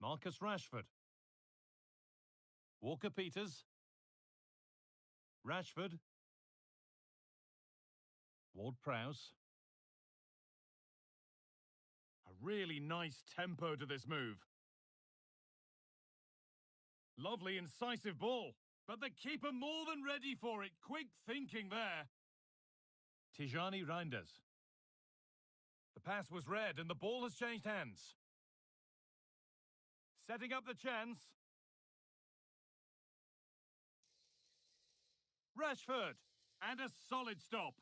Marcus Rashford. Walker-Peters. Rashford. Ward-Prowse. A really nice tempo to this move. Lovely incisive ball. But the keeper more than ready for it. Quick thinking there. Tijani Reinders. The pass was read and the ball has changed hands. Setting up the chance. Rashford. And a solid stop.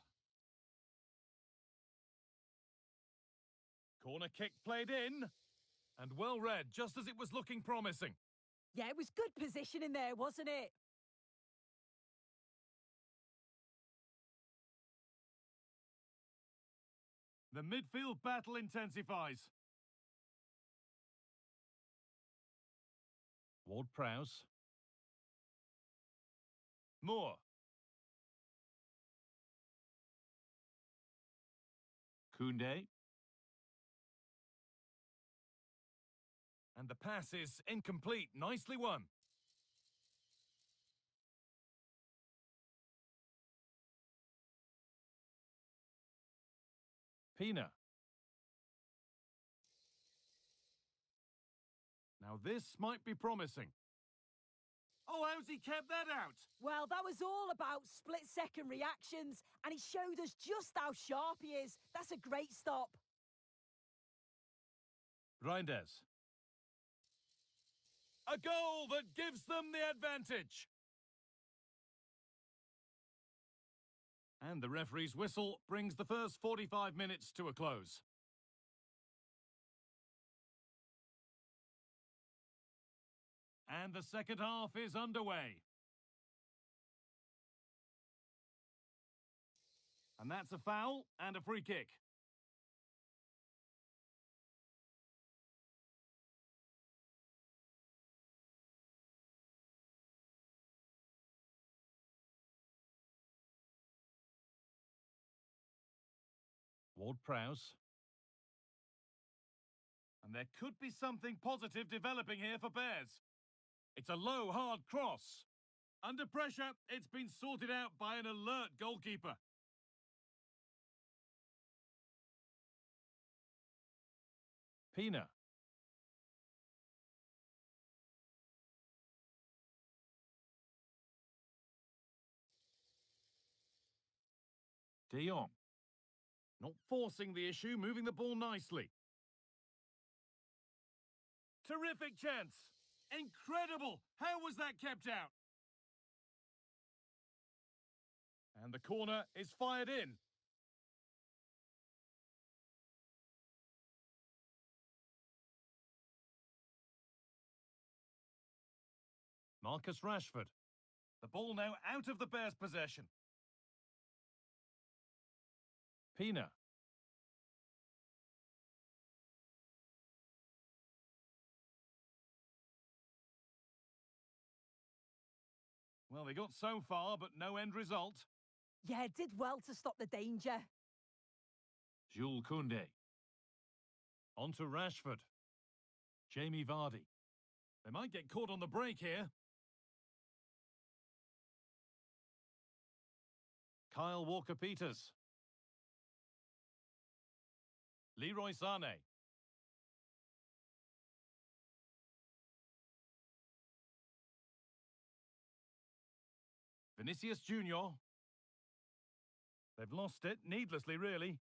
Corner kick played in. And well read, just as it was looking promising. Yeah, it was good positioning there, wasn't it? The midfield battle intensifies. Ward-Prowse. Moore. Koundé. And the pass is incomplete. Nicely won. Pina. Now this might be promising. Oh, how's he kept that out? Well, that was all about split-second reactions, and he showed us just how sharp he is. That's a great stop. Reinders. A goal that gives them the advantage. And the referee's whistle brings the first 45 minutes to a close. And the second half is underway. And that's a foul and a free kick. Ward-Prowse. And there could be something positive developing here for Bears. It's a low, hard cross. Under pressure, it's been sorted out by an alert goalkeeper. Pina. De Jong. Not forcing the issue, moving the ball nicely. Terrific chance. Incredible. How was that kept out? And the corner is fired in. Marcus Rashford. The ball now out of the Bears' possession. Pina. Well, they got so far, but no end result. Yeah, did well to stop the danger. Jules Koundé. On to Rashford. Jamie Vardy. They might get caught on the break here. Kyle Walker-Peters. Leroy Sané. Vinicius Junior. They've lost it, needlessly really.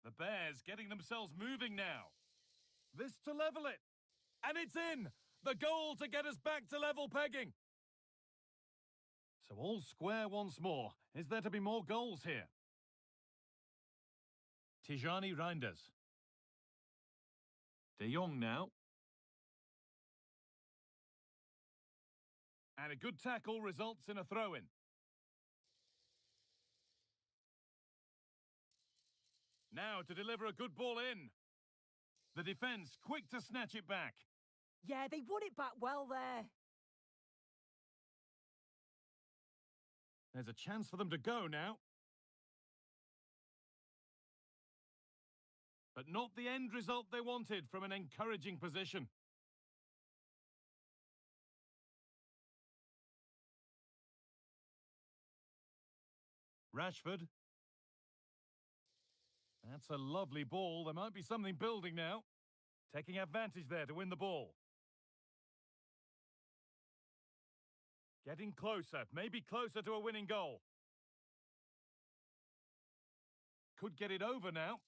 The Bears getting themselves moving now. This to level it. And it's in! The goal to get us back to level pegging. So all square once more. Is there to be more goals here? Tijani Reinders. De Jong now. And a good tackle results in a throw-in. Now to deliver a good ball in. The defence quick to snatch it back. Yeah, they won it back well there. There's a chance for them to go now. But not the end result they wanted from an encouraging position. Rashford. That's a lovely ball. There might be something building now. Taking advantage there to win the ball. Getting closer, maybe closer to a winning goal. Could get it over now.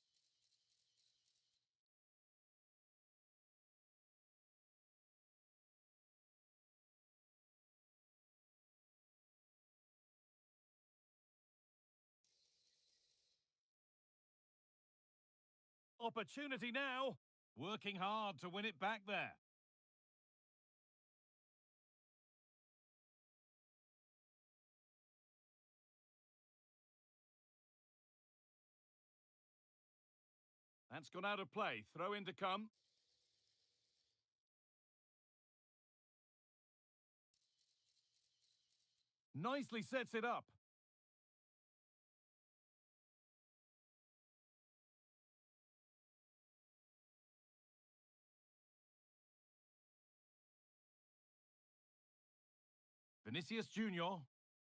Opportunity now. Working hard to win it back there. That's gone out of play. Throw in to come. Nicely sets it up. Vinicius Junior.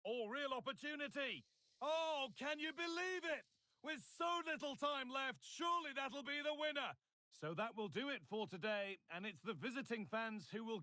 Oh, real opportunity. Oh, can you believe it? With so little time left, surely that'll be the winner. So that will do it for today, and it's the visiting fans who will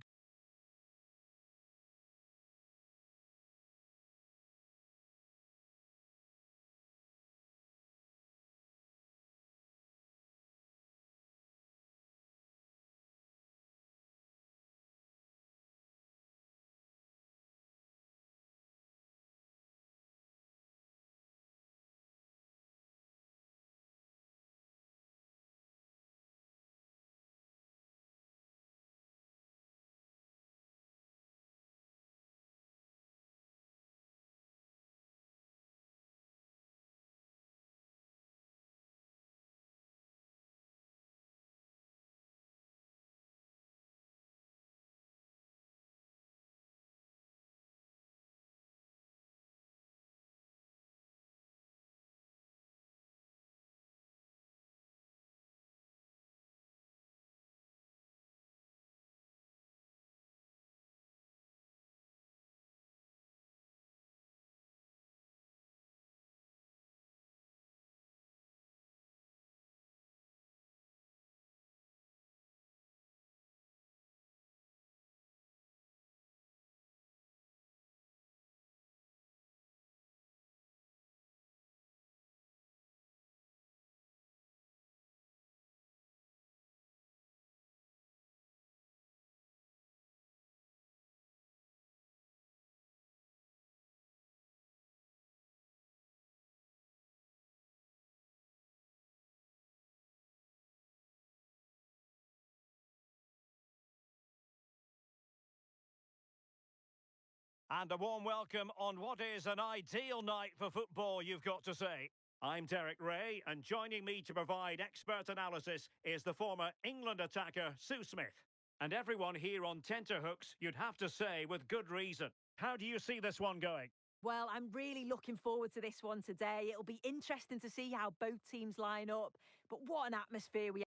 And a warm welcome on what is an ideal night for football, you've got to say. I'm Derek Ray, and joining me to provide expert analysis is the former England attacker, Sue Smith. And everyone here on tenterhooks, you'd have to say, with good reason. How do you see this one going? Well, I'm really looking forward to this one today. It'll be interesting to see how both teams line up. But what an atmosphere we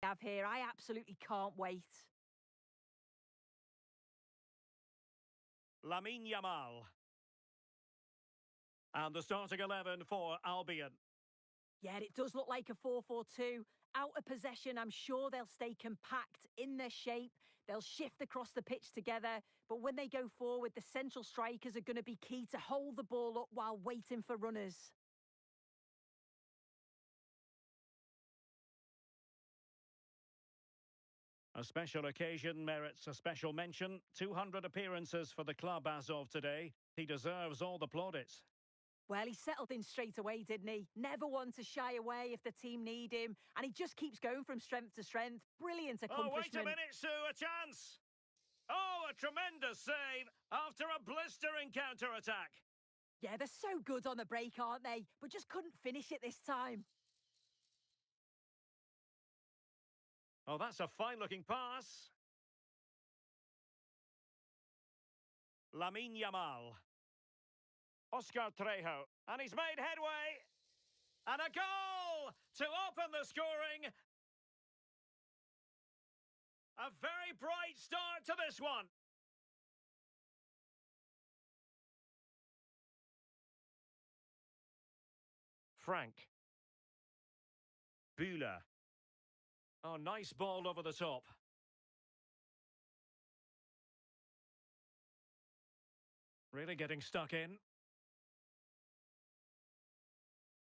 have here. I absolutely can't wait. Lamine Yamal. And the starting 11 for Albion. Yeah, it does look like a 4-4-2. Out of possession, I'm sure they'll stay compact in their shape. They'll shift across the pitch together. But when they go forward, the central strikers are going to be key to hold the ball up while waiting for runners. A special occasion merits a special mention. 200 appearances for the club as of today. He deserves all the plaudits. Well, he settled in straight away, didn't he? Never one to shy away if the team need him. And he just keeps going from strength to strength. Brilliant accomplishment. Oh, wait a minute, Sue, a chance! Oh, a tremendous save after a blistering counter-attack. Yeah, they're so good on the break, aren't they? But just couldn't finish it this time. Oh, that's a fine-looking pass. Lamine Yamal. Oscar Trejo. And he's made headway. And a goal to open the scoring. A very bright start to this one. Frank. Bühler. Oh, nice ball over the top. Really getting stuck in.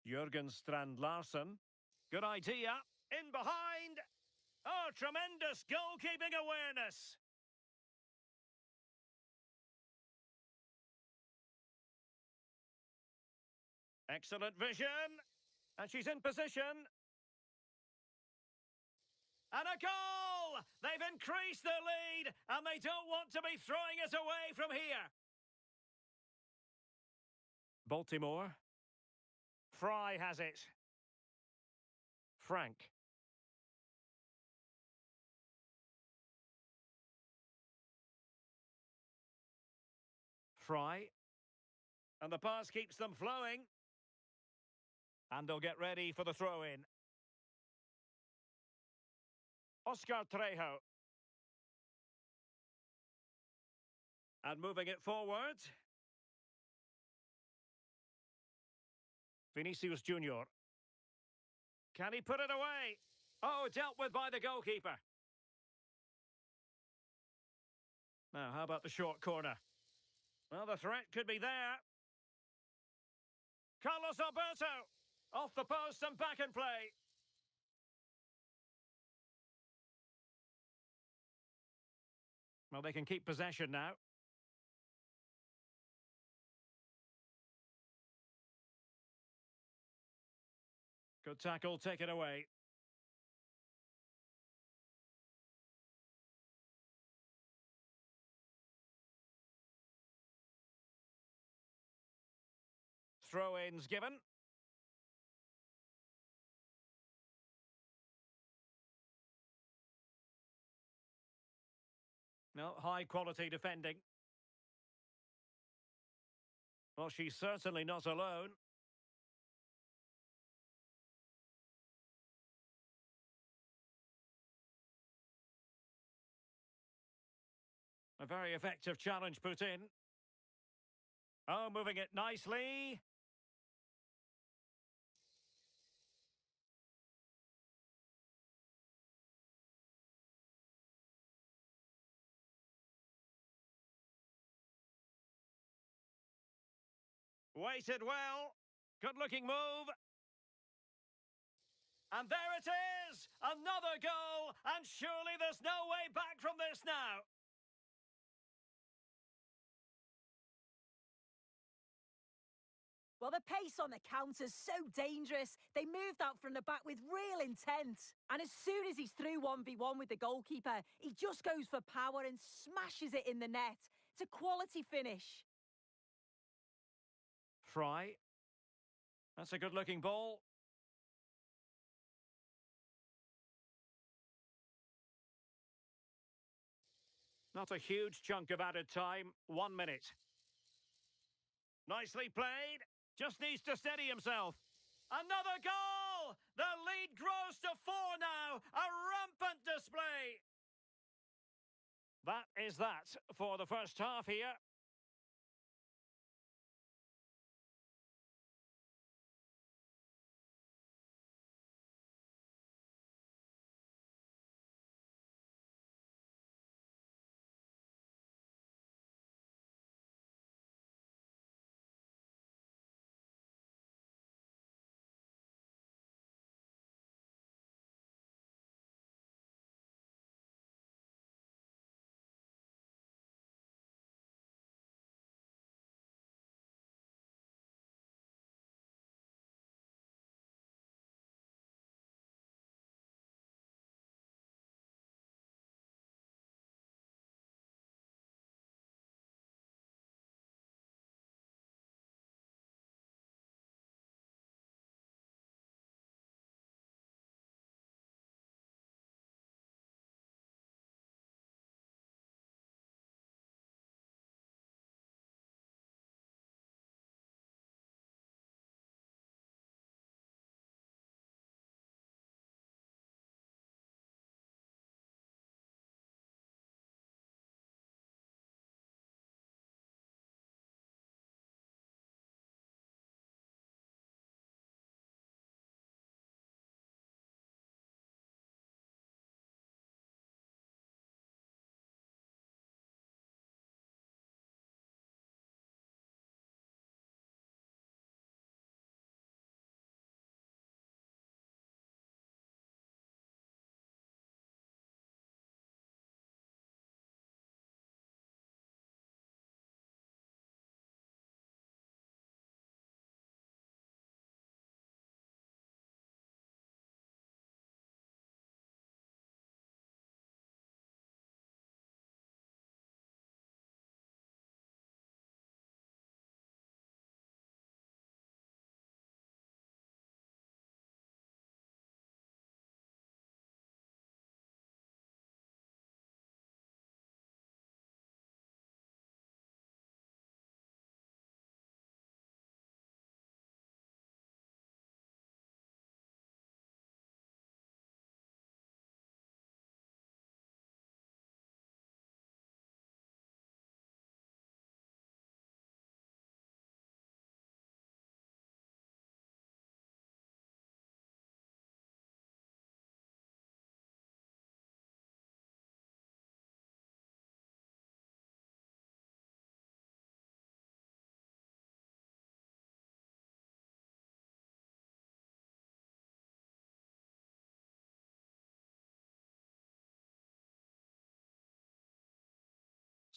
Jurgen Strand Larsen. Good idea. In behind. Oh, tremendous goalkeeping awareness. Excellent vision. And she's in position. And a goal! They've increased their lead, and they don't want to be throwing it away from here. Baltimore. Fry has it. Frank. Fry. And the pass keeps them flowing. And they'll get ready for the throw-in. Oscar Trejo. And moving it forward. Vinicius Junior. Can he put it away? Oh, dealt with by the goalkeeper. Now, how about the short corner? Well, the threat could be there. Carlos Alberto. Off the post and back in play. Well, they can keep possession now. Good tackle, take it away. Throw-ins given. No, high-quality defending. Well, she's certainly not alone. A very effective challenge put in. Oh, moving it nicely. Weighted well. Good-looking move. And there it is! Another goal! And surely there's no way back from this now. Well, the pace on the counter's so dangerous. They moved out from the back with real intent. And as soon as he's through 1v1 with the goalkeeper, he just goes for power and smashes it in the net. It's a quality finish. Fry. That's a good-looking ball. Not a huge chunk of added time. 1 minute. Nicely played. Just needs to steady himself. Another goal! The lead grows to 4 now. A rampant display. That is that for the first half here.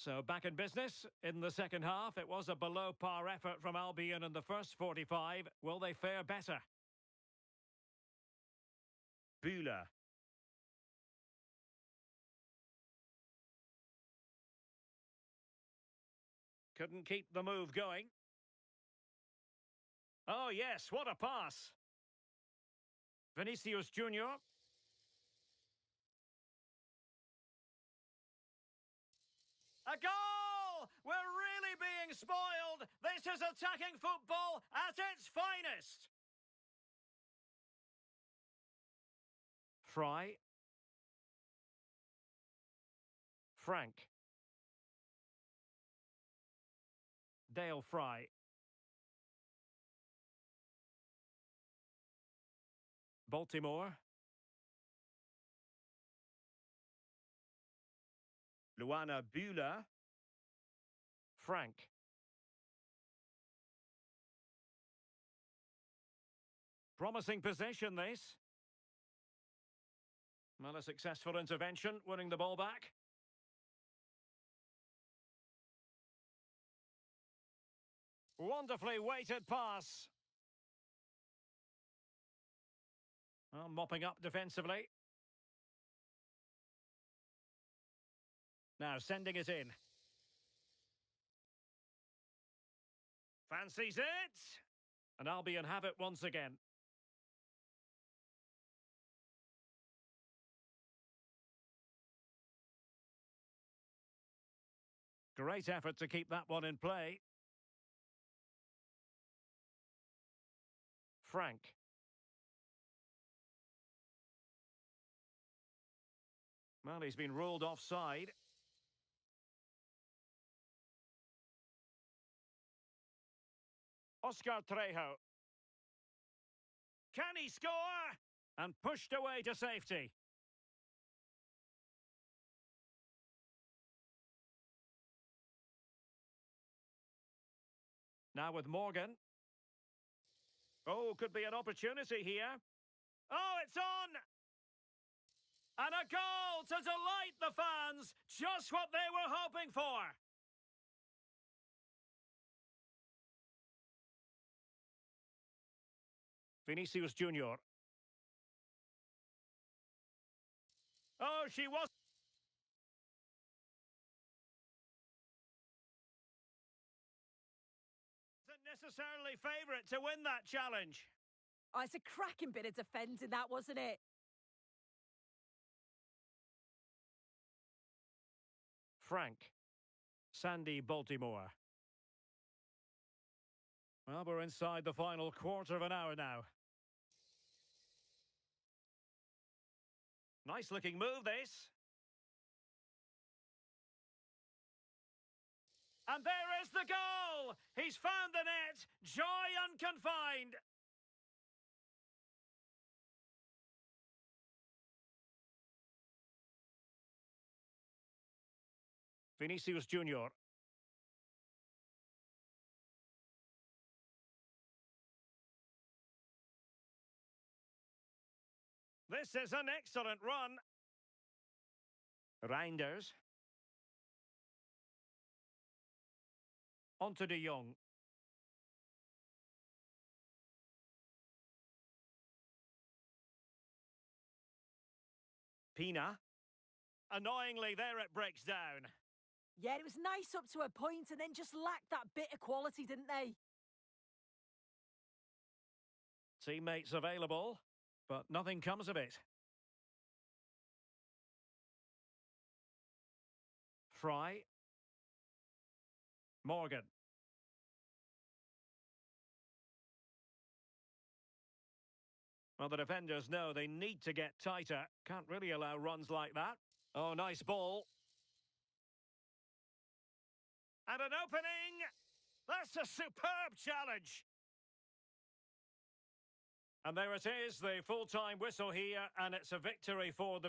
So back in business in the second half. It was a below-par effort from Albion in the first 45. Will they fare better? Bühler. Couldn't keep the move going. Oh, yes, what a pass. Vinicius Junior. A goal! We're really being spoiled. This is attacking football at its finest. Fry. Frank. Dale Fry. Baltimore. Luana Bühler. Frank. Promising possession, this. Well, a successful intervention, winning the ball back. Wonderfully weighted pass. Well, mopping up defensively. Now sending it in. Fancies it. And Albion have it once again. Great effort to keep that one in play. Frank. Well, he's been ruled offside. Oscar Trejo. Can he score? And pushed away to safety. Now with Morgan. Oh, could be an opportunity here. Oh, it's on! And a goal to delight the fans. Just what they were hoping for. Vinicius Junior. Oh, she wasn't necessarily favourite to win that challenge. Oh, it's a cracking bit of defending, that, wasn't it? Frank. Sandy Baltimore. Well, we're inside the final quarter of an hour now. Nice looking move, this. And there is the goal! He's found the net! Joy unconfined! Vinicius Junior. This is an excellent run. Reinders. Onto de Jong. Pina. Annoyingly, there it breaks down. Yeah, it was nice up to a point and then just lacked that bit of quality, didn't they? Teammates available, but nothing comes of it. Fry. Morgan. Well, the defenders know they need to get tighter. Can't really allow runs like that. Oh, nice ball. And an opening. That's a superb challenge. And there it is, the full-time whistle here, and it's a victory for the